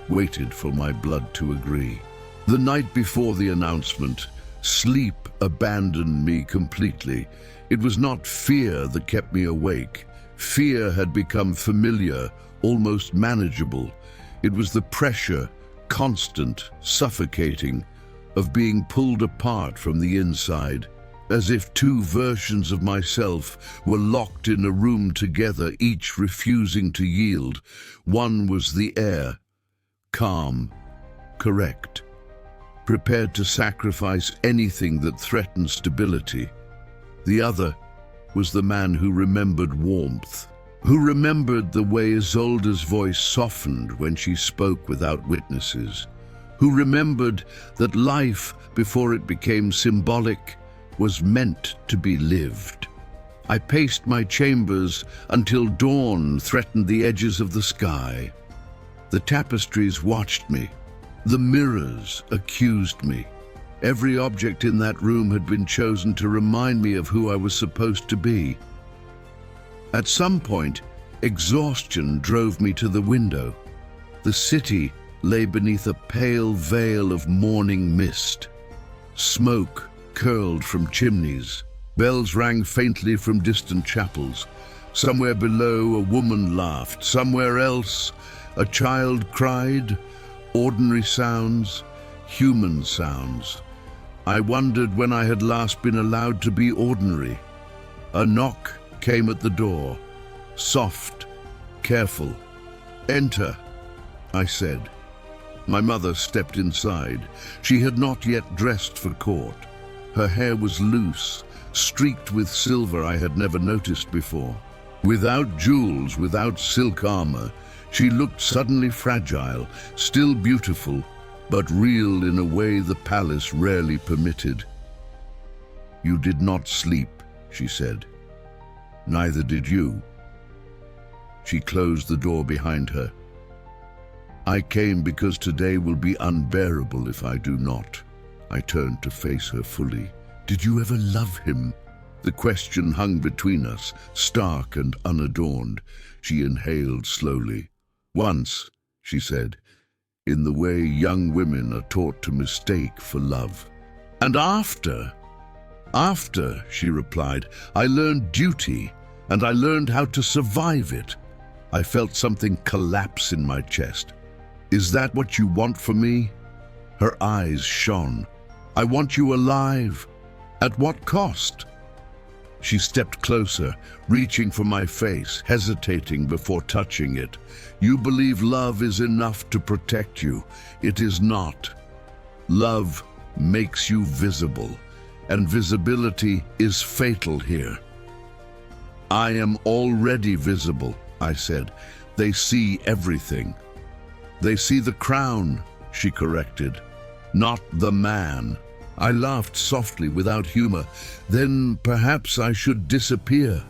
waited for my blood to agree. The night before the announcement, sleep abandoned me completely. It was not fear that kept me awake. Fear had become familiar, almost manageable. It was the pressure, constant, suffocating, of being pulled apart from the inside, as if two versions of myself were locked in a room together, each refusing to yield. One was the heir, calm, correct, prepared to sacrifice anything that threatened stability. The other was the man who remembered warmth, who remembered the way Isolde's voice softened when she spoke without witnesses, who remembered that life, before it became symbolic, was meant to be lived. I paced my chambers until dawn threatened the edges of the sky. The tapestries watched me. The mirrors accused me. Every object in that room had been chosen to remind me of who I was supposed to be. At some point, exhaustion drove me to the window. The city lay beneath a pale veil of morning mist. Smoke curled from chimneys. Bells rang faintly from distant chapels. Somewhere below, a woman laughed. Somewhere else, a child cried. Ordinary sounds, human sounds. I wondered when I had last been allowed to be ordinary. A knock came at the door. Soft, careful. "Enter," I said. My mother stepped inside. She had not yet dressed for court. Her hair was loose, streaked with silver I had never noticed before. Without jewels, without silk armor, she looked suddenly fragile, still beautiful, but real in a way the palace rarely permitted. "You did not sleep," she said. "Neither did you." She closed the door behind her. I came because today will be unbearable if I do not. I turned to face her fully. Did you ever love him? The question hung between us, stark and unadorned. She inhaled slowly. Once, she said, in the way young women are taught to mistake for love. And after, she replied, I learned duty, and I learned how to survive it. I felt something collapse in my chest. Is that what you want for me? Her eyes shone. I want you alive. At what cost? She stepped closer, reaching for my face, hesitating before touching it. You believe love is enough to protect you. It is not. Love makes you visible, and visibility is fatal here. I am already visible, I said. They see everything. They see the crown, she corrected, not the man. I laughed softly without humor. Then perhaps I should disappear.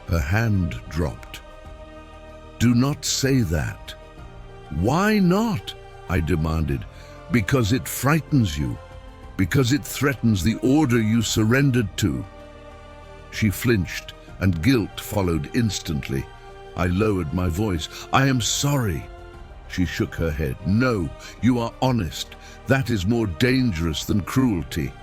Her hand dropped. Do not say that. Why not? I demanded. Because it frightens you. Because it threatens the order you surrendered to. She flinched, and guilt followed instantly. I lowered my voice. I am sorry. She shook her head. No, you are honest. That is more dangerous than cruelty.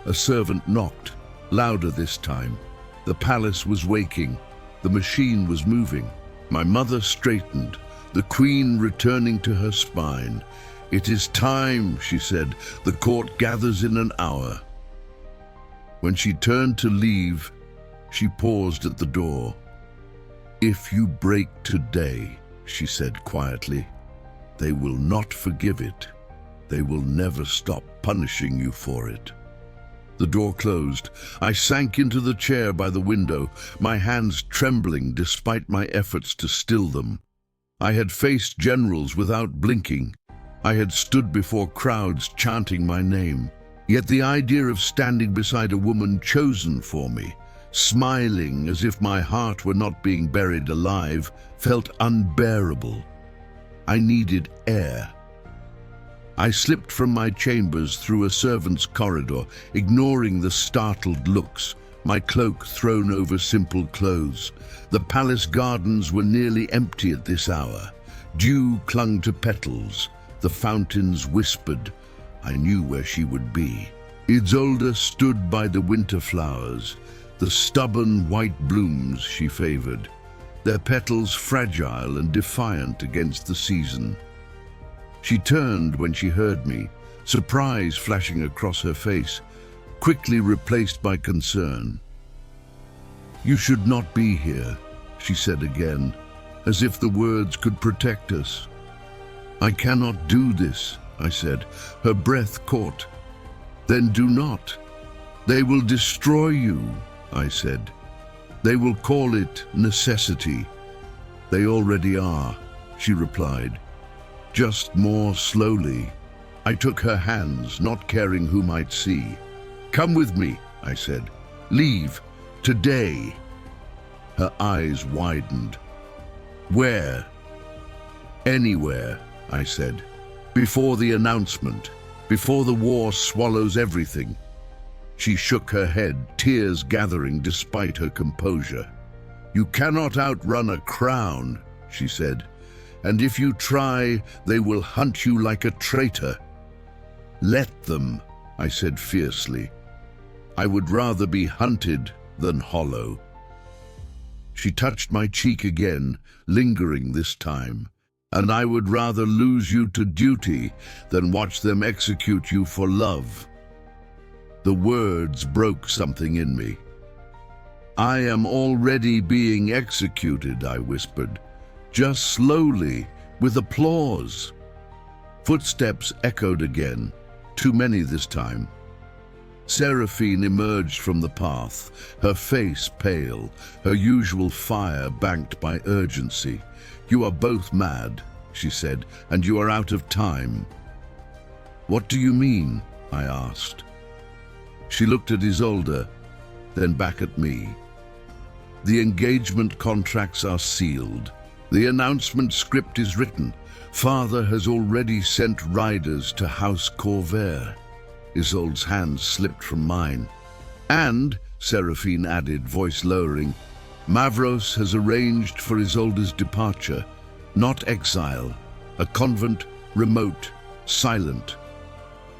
A servant knocked, louder this time. The palace was waking. The machine was moving. My mother straightened, the queen returning to her spine. It is time, she said. The court gathers in an hour. When she turned to leave, she paused at the door. If you break today, she said quietly, they will not forgive it. They will never stop punishing you for it. The door closed. I sank into the chair by the window, my hands trembling despite my efforts to still them. I had faced generals without blinking. I had stood before crowds chanting my name. Yet the idea of standing beside a woman chosen for me, smiling as if my heart were not being buried alive, felt unbearable. I needed air. I slipped from my chambers through a servant's corridor, ignoring the startled looks, my cloak thrown over simple clothes. The palace gardens were nearly empty at this hour. Dew clung to petals. The fountains whispered. I knew where she would be. Isolde stood by the winter flowers, the stubborn white blooms she favored, their petals fragile and defiant against the season. She turned when she heard me, surprise flashing across her face, quickly replaced by concern. You should not be here, she said again, as if the words could protect us. I cannot do this, I said. Her breath caught. Then do not. They will destroy you, I said. They will call it necessity. They already are, she replied. Just more slowly. I took her hands, not caring who might see. Come with me, I said. Leave, today. Her eyes widened. Where? Anywhere, I said. Before the announcement, before the war swallows everything. She shook her head, tears gathering despite her composure. You cannot outrun a crown, she said. And if you try, they will hunt you like a traitor. Let them, I said fiercely. I would rather be hunted than hollow. She touched my cheek again, lingering this time. And I would rather lose you to duty than watch them execute you for love. The words broke something in me. I am already being executed, I whispered. Just slowly, with applause. Footsteps echoed again, too many this time. Seraphine emerged from the path, her face pale, her usual fire banked by urgency. You are both mad, she said, and you are out of time. What do you mean? I asked. She looked at Isolde, then back at me. The engagement contracts are sealed. The announcement script is written. Father has already sent riders to House Corvair. Isolde's hand slipped from mine. And, Seraphine added, voice lowering, Mavros has arranged for Isolde's departure, not exile, a convent, remote, silent.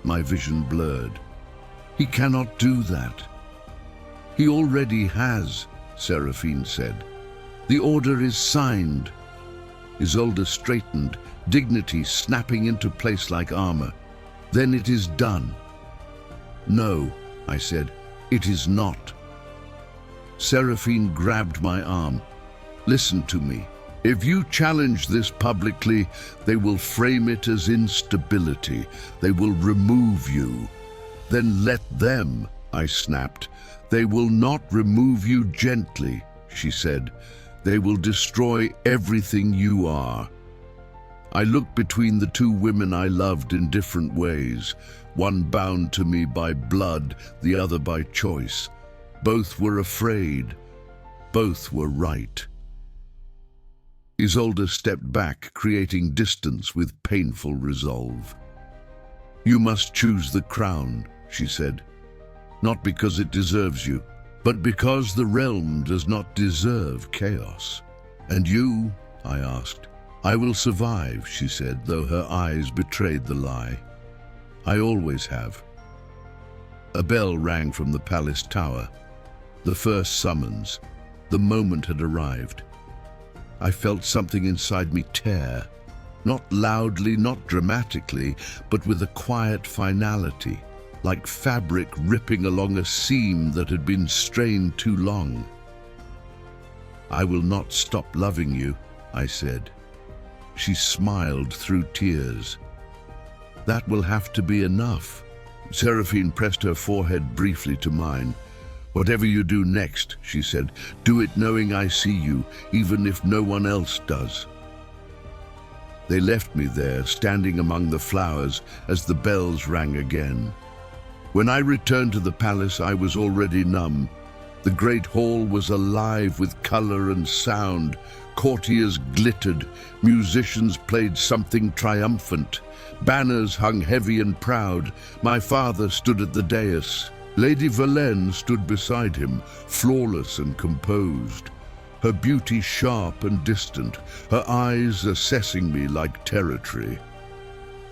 My vision blurred. He cannot do that. He already has, Seraphine said. The order is signed. Isolde straightened, dignity snapping into place like armor. Then it is done. No, I said, it is not. Seraphine grabbed my arm. Listen to me. If you challenge this publicly, they will frame it as instability. They will remove you. Then let them, I snapped. They will not remove you gently, she said. They will destroy everything you are. I looked between the two women I loved in different ways, one bound to me by blood, the other by choice. Both were afraid. Both were right. Isolde stepped back, creating distance with painful resolve. You must choose the crown, she said. Not because it deserves you, but because the realm does not deserve chaos. And you? I asked. I will survive, she said, though her eyes betrayed the lie. I always have. A bell rang from the palace tower. The first summons. The moment had arrived. I felt something inside me tear. Not loudly, not dramatically, but with a quiet finality, like fabric ripping along a seam that had been strained too long. I will not stop loving you, I said. She smiled through tears. That will have to be enough. Seraphine pressed her forehead briefly to mine. Whatever you do next, she said, do it knowing I see you, even if no one else does. They left me there, standing among the flowers as the bells rang again. When I returned to the palace, I was already numb. The great hall was alive with color and sound. Courtiers glittered, musicians played something triumphant. Banners hung heavy and proud. My father stood at the dais. Lady Verlaine stood beside him, flawless and composed. Her beauty sharp and distant, her eyes assessing me like territory.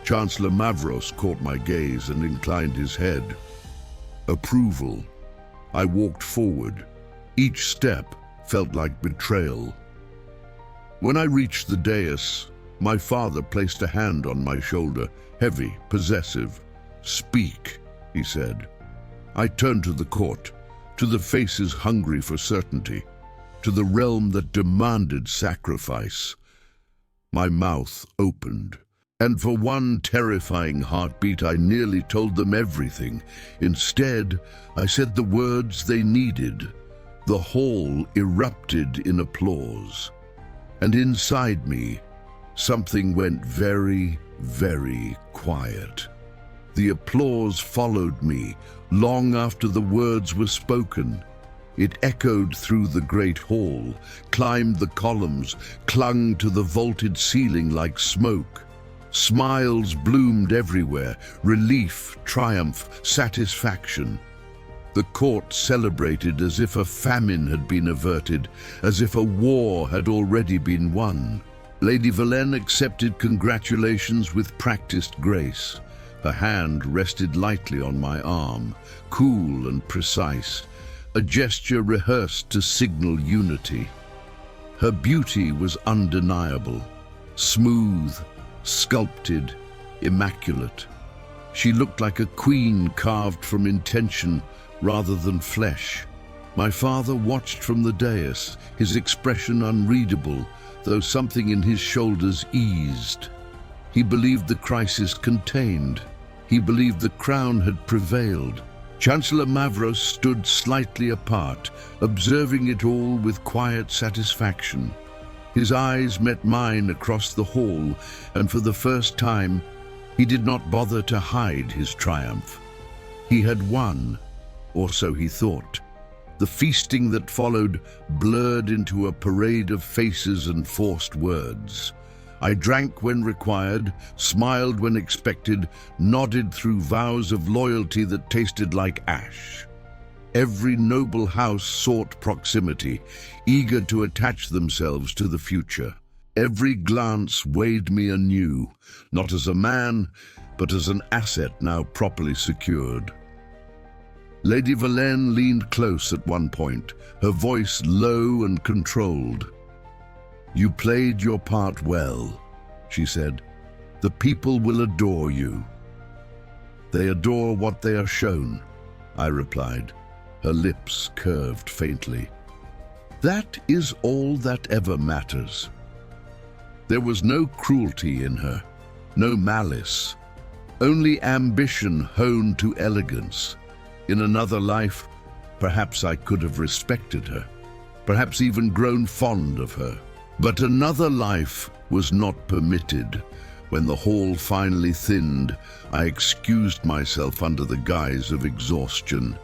Chancellor Mavros caught my gaze and inclined his head. Approval. I walked forward. Each step felt like betrayal. When I reached the dais, my father placed a hand on my shoulder, heavy, possessive. Speak, he said. I turned to the court, to the faces hungry for certainty, to the realm that demanded sacrifice. My mouth opened, and for one terrifying heartbeat I nearly told them everything. Instead, I said the words they needed. The hall erupted in applause. And inside me, something went very, very quiet. The applause followed me long after the words were spoken. It echoed through the great hall, climbed the columns, clung to the vaulted ceiling like smoke. Smiles bloomed everywhere, relief, triumph, satisfaction. The court celebrated as if a famine had been averted, as if a war had already been won. Lady Verlaine accepted congratulations with practiced grace. Her hand rested lightly on my arm, cool and precise, a gesture rehearsed to signal unity. Her beauty was undeniable, smooth, sculpted, immaculate. She looked like a queen carved from intention rather than flesh. My father watched from the dais, his expression unreadable, though something in his shoulders eased. He believed the crisis contained. He believed the crown had prevailed. Chancellor Mavros stood slightly apart, observing it all with quiet satisfaction. His eyes met mine across the hall, and for the first time, he did not bother to hide his triumph. He had won, or so he thought. The feasting that followed blurred into a parade of faces and forced words. I drank when required, smiled when expected, nodded through vows of loyalty that tasted like ash. Every noble house sought proximity, eager to attach themselves to the future. Every glance weighed me anew, not as a man, but as an asset now properly secured. Lady Verlaine leaned close at one point, her voice low and controlled. "You played your part well," she said. "The people will adore you." "They adore what they are shown," I replied. Her lips curved faintly. "That is all that ever matters." There was no cruelty in her, no malice, only ambition honed to elegance. In another life, perhaps I could have respected her, perhaps even grown fond of her. But another life was not permitted. When the hall finally thinned, I excused myself under the guise of exhaustion.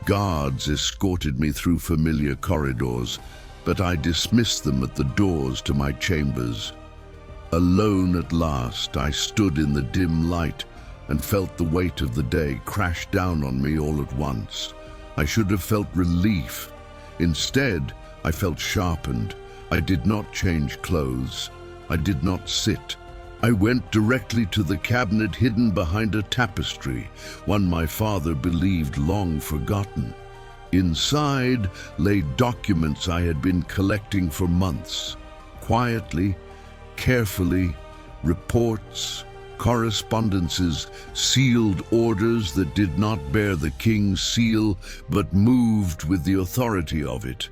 Guards escorted me through familiar corridors, but I dismissed them at the doors to my chambers. Alone at last, I stood in the dim light and felt the weight of the day crash down on me all at once. I should have felt relief. Instead, I felt sharpened. I did not change clothes. I did not sit. I went directly to the cabinet hidden behind a tapestry, one my father believed long forgotten. Inside lay documents I had been collecting for months. Quietly, carefully, reports, correspondences, sealed orders that did not bear the king's seal, but moved with the authority of it.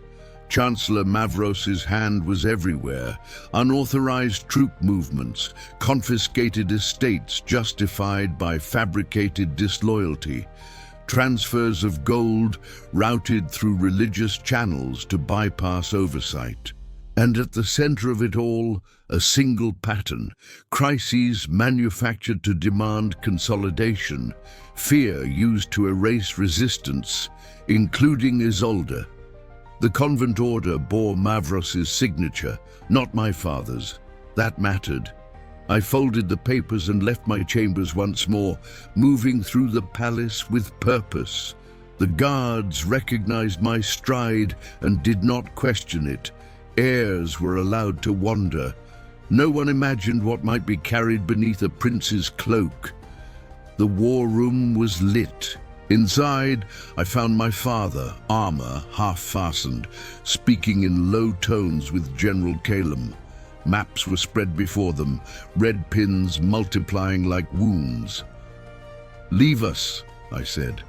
Chancellor Mavros's hand was everywhere. Unauthorized troop movements, confiscated estates justified by fabricated disloyalty, transfers of gold routed through religious channels to bypass oversight. And at the center of it all, a single pattern, crises manufactured to demand consolidation, fear used to erase resistance, including Isolde. The convent order bore Mavros's signature, not my father's. That mattered. I folded the papers and left my chambers once more, moving through the palace with purpose. The guards recognized my stride and did not question it. Heirs were allowed to wander. No one imagined what might be carried beneath a prince's cloak. The war room was lit. Inside, I found my father, armor half-fastened, speaking in low tones with General Calum. Maps were spread before them, red pins multiplying like wounds. "Leave us," I said.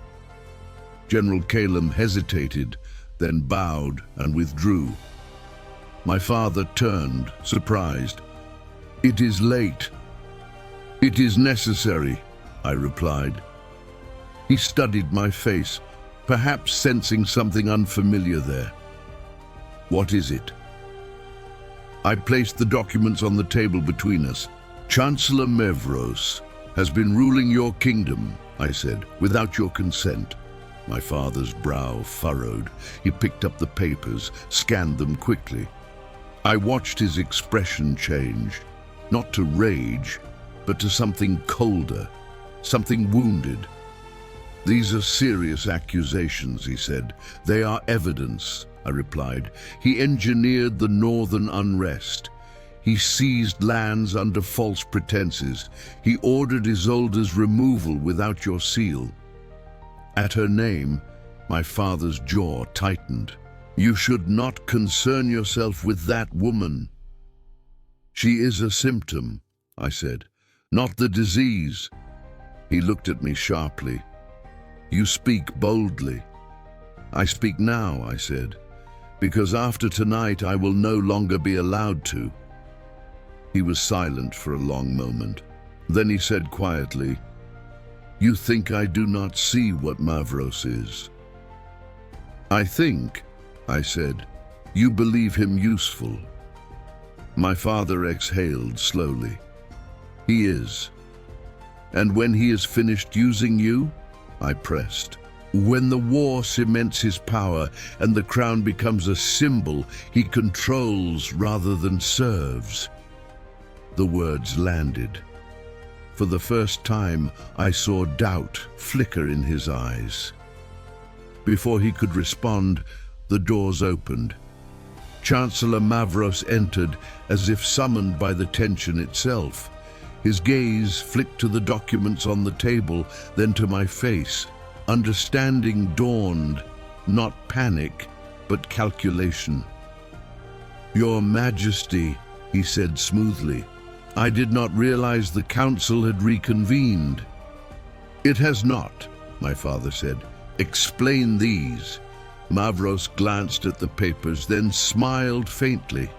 General Calum hesitated, then bowed and withdrew. My father turned, surprised. "It is late." "It is necessary," I replied. He studied my face, perhaps sensing something unfamiliar there. "What is it?" I placed the documents on the table between us. "Chancellor Mavros has been ruling your kingdom," I said, "without your consent." My father's brow furrowed. He picked up the papers, scanned them quickly. I watched his expression change, not to rage, but to something colder, something wounded. "These are serious accusations," he said. "They are evidence," I replied. "He engineered the northern unrest. He seized lands under false pretenses. He ordered Isolde's removal without your seal." At her name, my father's jaw tightened. "You should not concern yourself with that woman." "She is a symptom," I said, "not the disease." He looked at me sharply. "You speak boldly." "I speak now," I said, "because after tonight I will no longer be allowed to." He was silent for a long moment. Then he said quietly, "You think I do not see what Mavros is?" "I think," I said, "you believe him useful." My father exhaled slowly. "He is. And when he is finished using you," I pressed, When the war cements his power and the crown becomes a symbol, he controls rather than serves. The words landed. For the first time, I saw doubt flicker in his eyes. Before he could respond, the doors opened. Chancellor Mavros entered as if summoned by the tension itself. His gaze flicked to the documents on the table, then to my face. Understanding dawned, not panic, but calculation. "Your Majesty," he said smoothly, "I did not realize the council had reconvened." "It has not," my father said. "Explain these." Mavros glanced at the papers, then smiled faintly.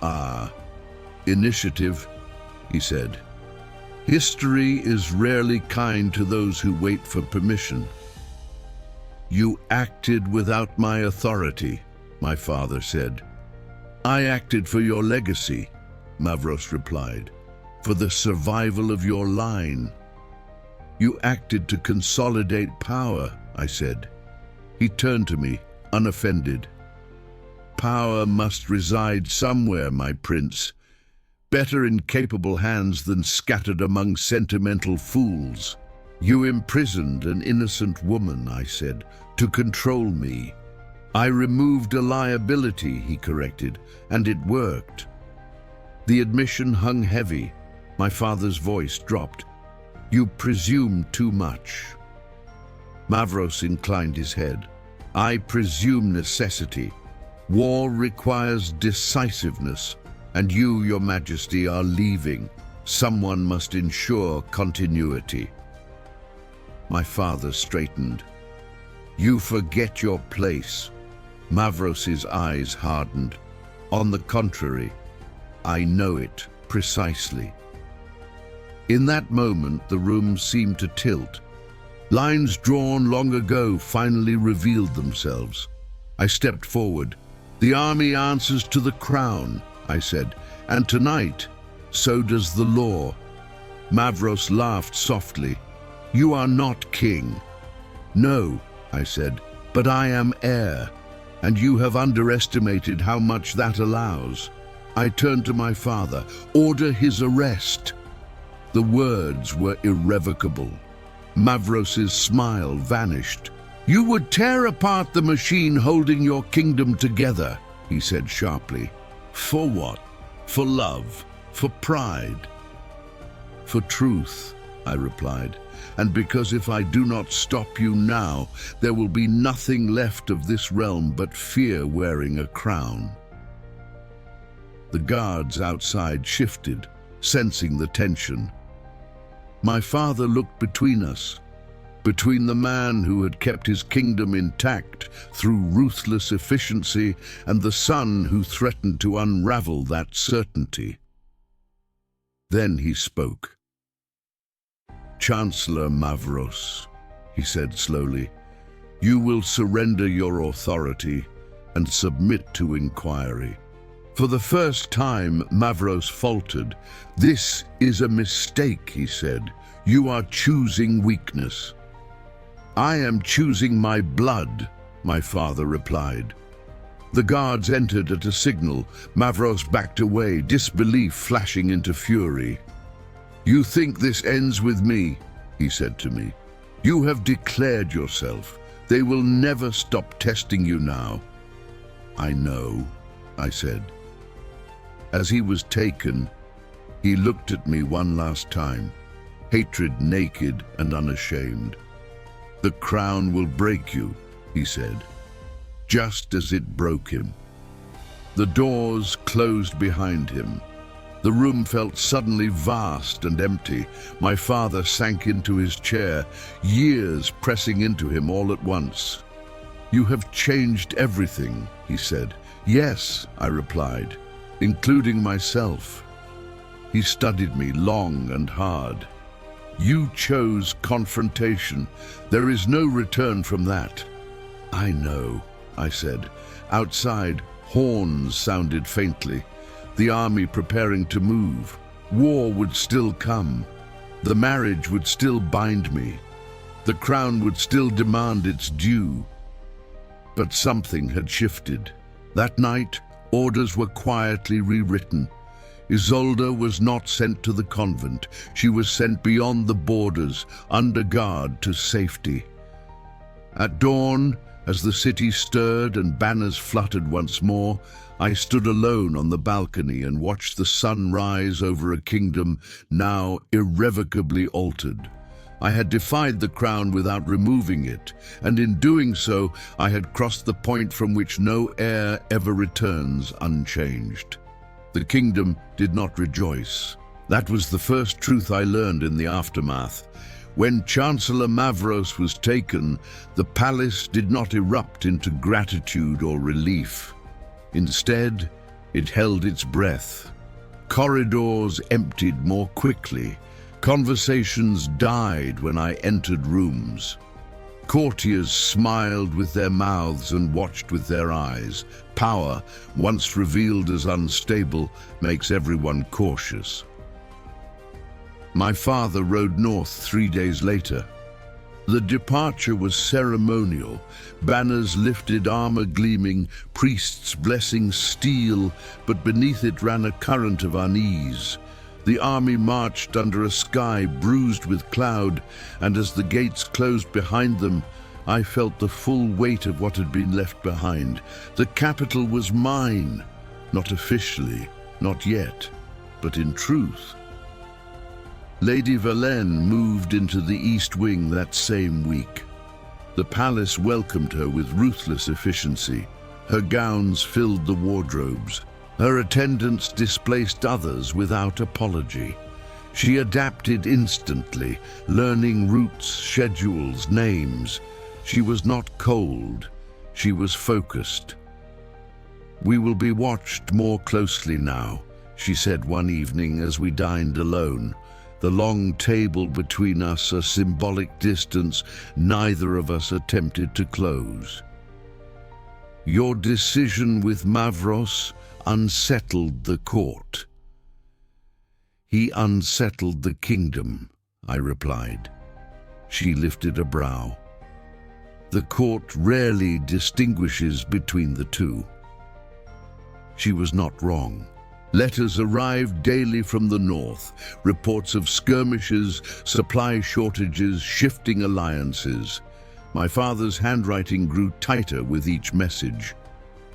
"Ah, initiative," he said. "History is rarely kind to those who wait for permission." "You acted without my authority," my father said. "I acted for your legacy," Mavros replied, "for the survival of your line." "You acted to consolidate power," I said. He turned to me, unoffended. "Power must reside somewhere, my prince. Better in capable hands than scattered among sentimental fools. You imprisoned an innocent woman," I said, "to control me." "I removed a liability," he corrected, "and it worked." The admission hung heavy. My father's voice dropped. "You presume too much." Mavros inclined his head. "I presume necessity. War requires decisiveness. And you, Your Majesty, are leaving. Someone must ensure continuity." My father straightened. "You forget your place." Mavros's eyes hardened. "On the contrary, I know it precisely." In that moment, the room seemed to tilt. Lines drawn long ago finally revealed themselves. I stepped forward. "The army answers to the crown," I said, "and tonight, so does the law." Mavros laughed softly. "You are not king." "No," I said, "but I am heir, and you have underestimated how much that allows." I turned to my father. "Order his arrest." The words were irrevocable. Mavros's smile vanished. "You would tear apart the machine holding your kingdom together," he said sharply. "For what? For love? For pride?" "For truth," I replied, "and because if I do not stop you now, there will be nothing left of this realm but fear wearing a crown." The guards outside shifted, sensing the tension. My father looked between us, between the man who had kept his kingdom intact through ruthless efficiency and the son who threatened to unravel that certainty. Then he spoke. "Chancellor Mavros," he said slowly, "you will surrender your authority and submit to inquiry." For the first time, Mavros faltered. "This is a mistake," he said. "You are choosing weakness." "I am choosing my blood," my father replied. The guards entered at a signal. Mavros backed away, disbelief flashing into fury. "You think this ends with me?" he said to me. "You have declared yourself. They will never stop testing you now." "I know," I said. As he was taken, he looked at me one last time, hatred naked and unashamed. "The crown will break you," he said, just as it broke him. The doors closed behind him. The room felt suddenly vast and empty. My father sank into his chair, years pressing into him all at once. "You have changed everything," he said. "Yes," I replied, "including myself." He studied me long and hard. "You chose confrontation. There is no return from that." "I know," I said. Outside, horns sounded faintly. The army preparing to move. War would still come. The marriage would still bind me. The crown would still demand its due. But something had shifted. That night, orders were quietly rewritten. Isolde was not sent to the convent. She was sent beyond the borders, under guard to safety. At dawn, as the city stirred and banners fluttered once more, I stood alone on the balcony and watched the sun rise over a kingdom now irrevocably altered. I had defied the crown without removing it, and in doing so, I had crossed the point from which no heir ever returns unchanged. The kingdom did not rejoice. That was the first truth I learned in the aftermath. When Chancellor Mavros was taken, the palace did not erupt into gratitude or relief. Instead, it held its breath. Corridors emptied more quickly. Conversations died when I entered rooms. Courtiers smiled with their mouths and watched with their eyes. Power, once revealed as unstable, makes everyone cautious. My father rode north 3 days later. The departure was ceremonial. Banners lifted, armor gleaming, priests blessing steel, but beneath it ran a current of unease. The army marched under a sky bruised with cloud, and as the gates closed behind them, I felt the full weight of what had been left behind. The capital was mine, not officially, not yet, but in truth. Lady Verlaine moved into the East Wing that same week. The palace welcomed her with ruthless efficiency. Her gowns filled the wardrobes. Her attendants displaced others without apology. She adapted instantly, learning routes, schedules, names. She was not cold, she was focused. "We will be watched more closely now," she said one evening as we dined alone. The long table between us a symbolic distance neither of us attempted to close. "Your decision with Mavros unsettled the court." "He unsettled the kingdom," I replied. She lifted a brow. "The court rarely distinguishes between the two." She was not wrong. Letters arrived daily from the north, reports of skirmishes, supply shortages, shifting alliances. My father's handwriting grew tighter with each message.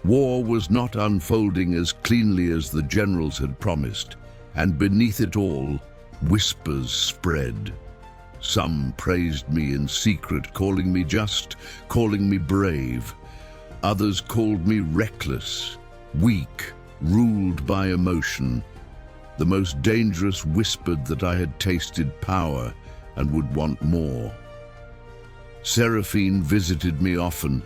War was not unfolding as cleanly as the generals had promised, and beneath it all, whispers spread. Some praised me in secret, calling me just, calling me brave. Others called me reckless, weak, ruled by emotion. The most dangerous whispered that I had tasted power and would want more. Seraphine visited me often,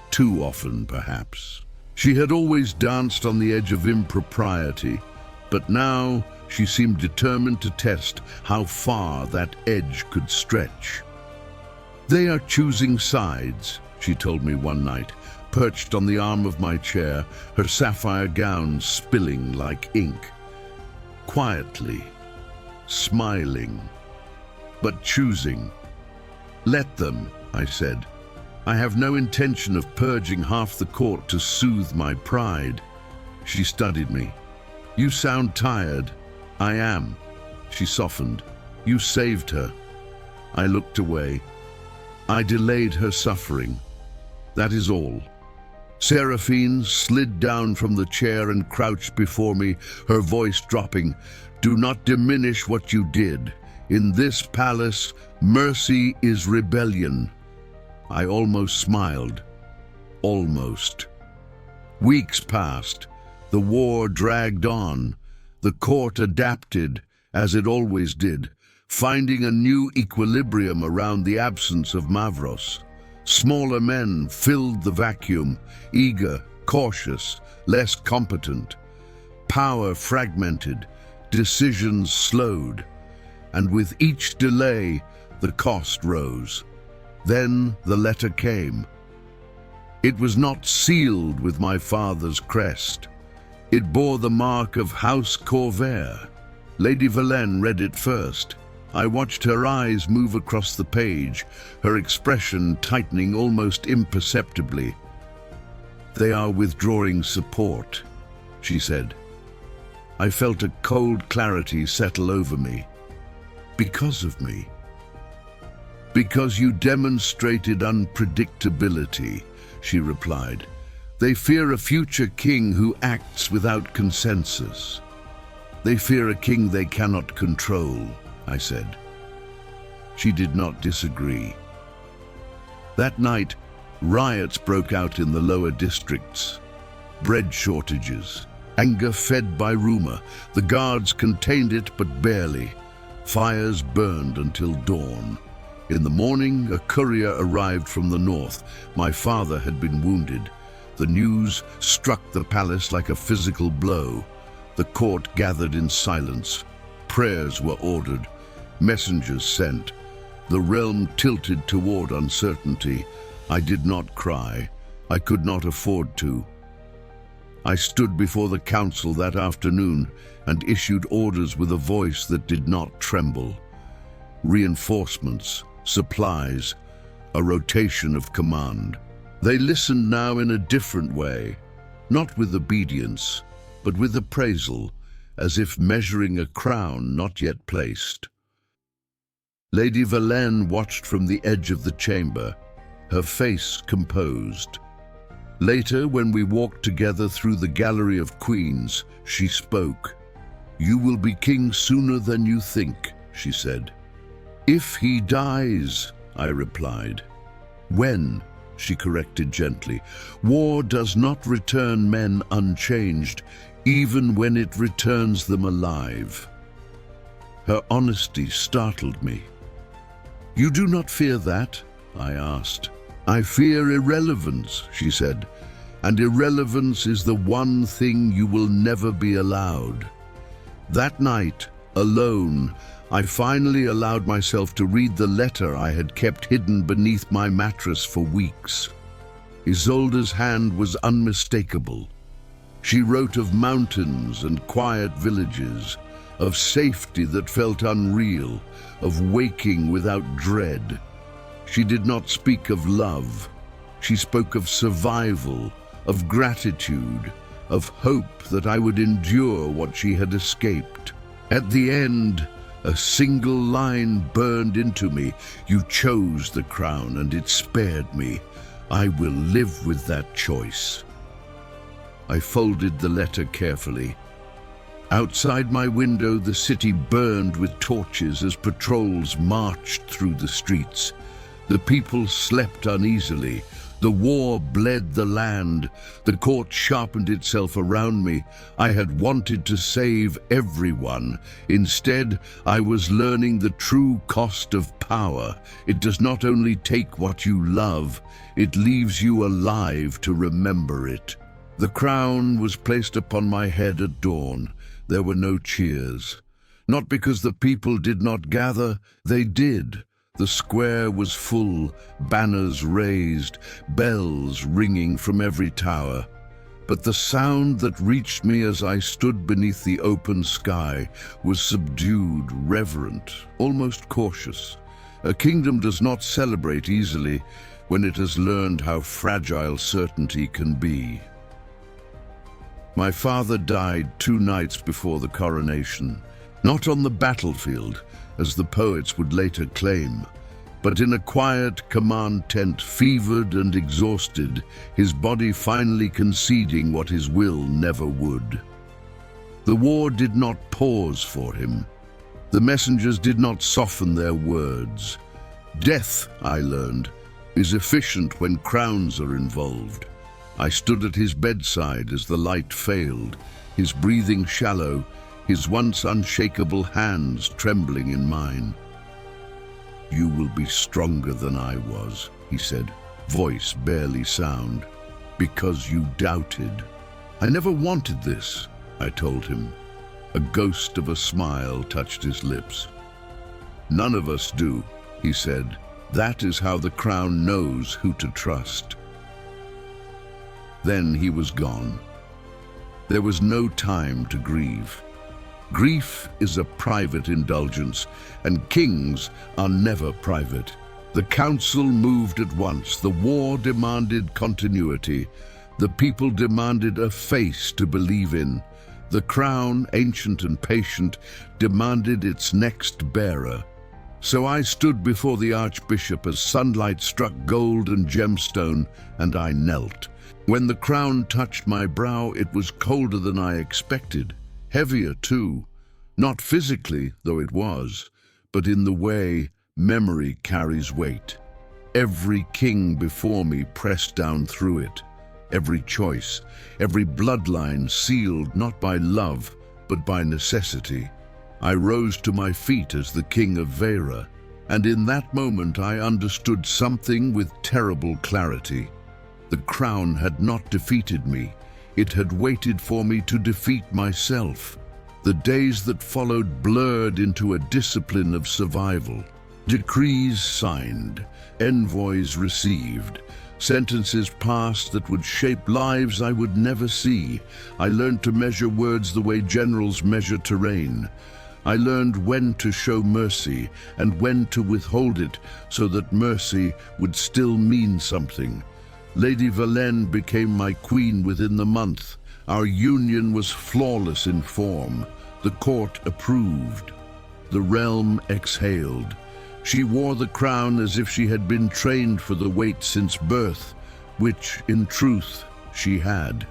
too often perhaps. She had always danced on the edge of impropriety, but now she seemed determined to test how far that edge could stretch. "They are choosing sides," she told me one night, perched on the arm of my chair, her sapphire gown spilling like ink. Quietly, smiling, but choosing. "Let them," I said. "I have no intention of purging half the court to soothe my pride." She studied me. "You sound tired." "I am." She softened. "You saved her." I looked away. "I delayed her suffering. That is all." Seraphine slid down from the chair and crouched before me, her voice dropping. "Do not diminish what you did. In this palace, mercy is rebellion." I almost smiled. Almost. Weeks passed. The war dragged on. The court adapted, as it always did, finding a new equilibrium around the absence of Mavros. Smaller men filled the vacuum, eager, cautious, less competent. Power fragmented, decisions slowed, and with each delay, the cost rose. Then the letter came. It was not sealed with my father's crest. It bore the mark of House Corvair. Lady Verlaine read it first. I watched her eyes move across the page, her expression tightening almost imperceptibly. "They are withdrawing support," she said. I felt a cold clarity settle over me. "Because of me?" "Because you demonstrated unpredictability," she replied. "They fear a future king who acts without consensus. They fear a king they cannot control," I said. She did not disagree. That night, riots broke out in the lower districts. Bread shortages, anger fed by rumor. The guards contained it, but barely. Fires burned until dawn. In the morning, a courier arrived from the north. My father had been wounded. The news struck the palace like a physical blow. The court gathered in silence. Prayers were ordered. Messengers sent. The realm tilted toward uncertainty. I did not cry. I could not afford to. I stood before the council that afternoon and issued orders with a voice that did not tremble. Reinforcements, supplies, a rotation of command. They listened now in a different way, not with obedience, but with appraisal, as if measuring a crown not yet placed. Lady Verlaine watched from the edge of the chamber, her face composed. Later, when we walked together through the Gallery of Queens, she spoke. "You will be king sooner than you think," she said. "If he dies," I replied. "When?" she corrected gently. "War does not return men unchanged, even when it returns them alive." Her honesty startled me. "You do not fear that?" I asked. "I fear irrelevance," she said, "and irrelevance is the one thing you will never be allowed." That night, alone, I finally allowed myself to read the letter I had kept hidden beneath my mattress for weeks. Isolde's hand was unmistakable. She wrote of mountains and quiet villages, of safety that felt unreal, of waking without dread. She did not speak of love. She spoke of survival, of gratitude, of hope that I would endure what she had escaped. At the end, a single line burned into me. "You chose the crown and it spared me. I will live with that choice." I folded the letter carefully. Outside my window, the city burned with torches as patrols marched through the streets. The people slept uneasily. The war bled the land. The court sharpened itself around me. I had wanted to save everyone. Instead, I was learning the true cost of power. It does not only take what you love, it leaves you alive to remember it. The crown was placed upon my head at dawn. There were no cheers. Not because the people did not gather, they did. The square was full, banners raised, bells ringing from every tower. But the sound that reached me as I stood beneath the open sky was subdued, reverent, almost cautious. A kingdom does not celebrate easily when it has learned how fragile certainty can be. My father died 2 nights before the coronation, not on the battlefield, as the poets would later claim, but in a quiet command tent, fevered and exhausted, his body finally conceding what his will never would. The war did not pause for him. The messengers did not soften their words. Death, I learned, is efficient when crowns are involved. I stood at his bedside as the light failed, his breathing shallow, his once unshakable hands trembling in mine. "You will be stronger than I was," he said, voice barely sound, "because you doubted." "I never wanted this," I told him. A ghost of a smile touched his lips. "None of us do," he said. "That is how the crown knows who to trust." Then he was gone. There was no time to grieve. Grief is a private indulgence, and kings are never private. The council moved at once. The war demanded continuity. The people demanded a face to believe in. The crown, ancient and patient, demanded its next bearer. So I stood before the archbishop as sunlight struck gold and gemstone, and I knelt. When the crown touched my brow, it was colder than I expected. Heavier too, not physically, though it was, but in the way memory carries weight. Every king before me pressed down through it. Every choice, every bloodline sealed not by love, but by necessity. I rose to my feet as the king of Vera, and in that moment I understood something with terrible clarity. The crown had not defeated me. It had waited for me to defeat myself. The days that followed blurred into a discipline of survival. Decrees signed, envoys received, sentences passed that would shape lives I would never see. I learned to measure words the way generals measure terrain. I learned when to show mercy and when to withhold it so that mercy would still mean something. Lady Valene became my queen within the month. Our union was flawless in form. The court approved. The realm exhaled. She wore the crown as if she had been trained for the weight since birth, which, in truth, she had.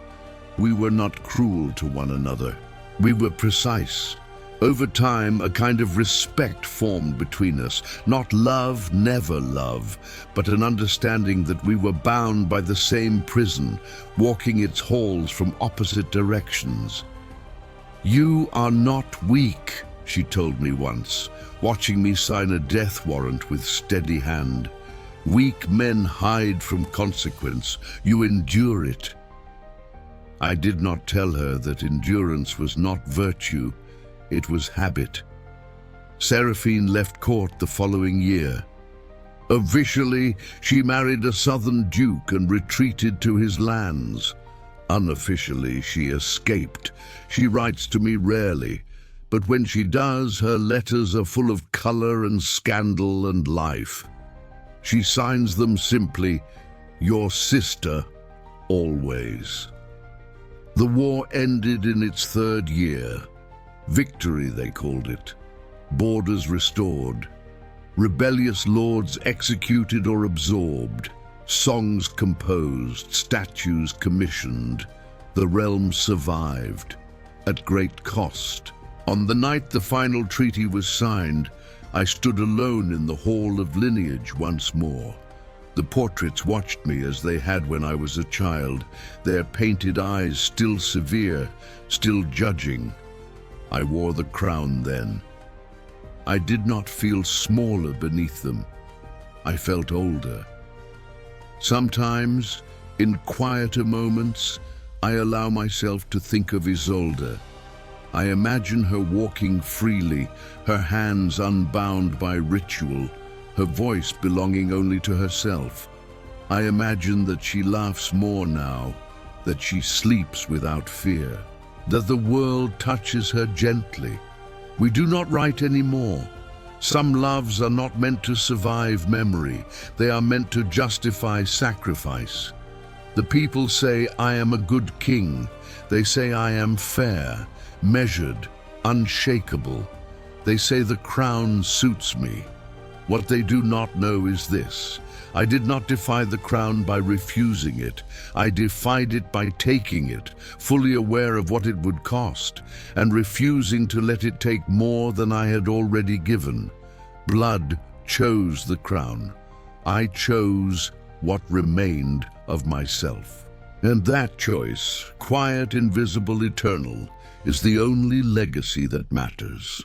We were not cruel to one another. We were precise. Over time, a kind of respect formed between us. Not love, never love, but an understanding that we were bound by the same prison, walking its halls from opposite directions. "You are not weak," she told me once, watching me sign a death warrant with steady hand. "Weak men hide from consequence. You endure it." I did not tell her that endurance was not virtue. It was habit. Seraphine left court the following year. Officially, she married a southern duke and retreated to his lands. Unofficially, she escaped. She writes to me rarely, but when she does, her letters are full of color and scandal and life. She signs them simply, "Your sister, always." The war ended in its third year. Victory, they called it. Borders restored. Rebellious lords executed or absorbed. Songs composed, statues commissioned. The realm survived, at great cost. On the night the final treaty was signed, I stood alone in the hall of lineage once more. The portraits watched me as they had when I was a child, their painted eyes still severe, still judging. I wore the crown then. I did not feel smaller beneath them. I felt older. Sometimes, in quieter moments, I allow myself to think of Isolde. I imagine her walking freely, her hands unbound by ritual, her voice belonging only to herself. I imagine that she laughs more now, that she sleeps without fear, that the world touches her gently. We do not write anymore. Some loves are not meant to survive memory. They are meant to justify sacrifice. The people say, "I am a good king." They say I am fair, measured, unshakable. They say the crown suits me. What they do not know is this: I did not defy the crown by refusing it. I defied it by taking it, fully aware of what it would cost, and refusing to let it take more than I had already given. Blood chose the crown. I chose what remained of myself. And that choice, quiet, invisible, eternal, is the only legacy that matters.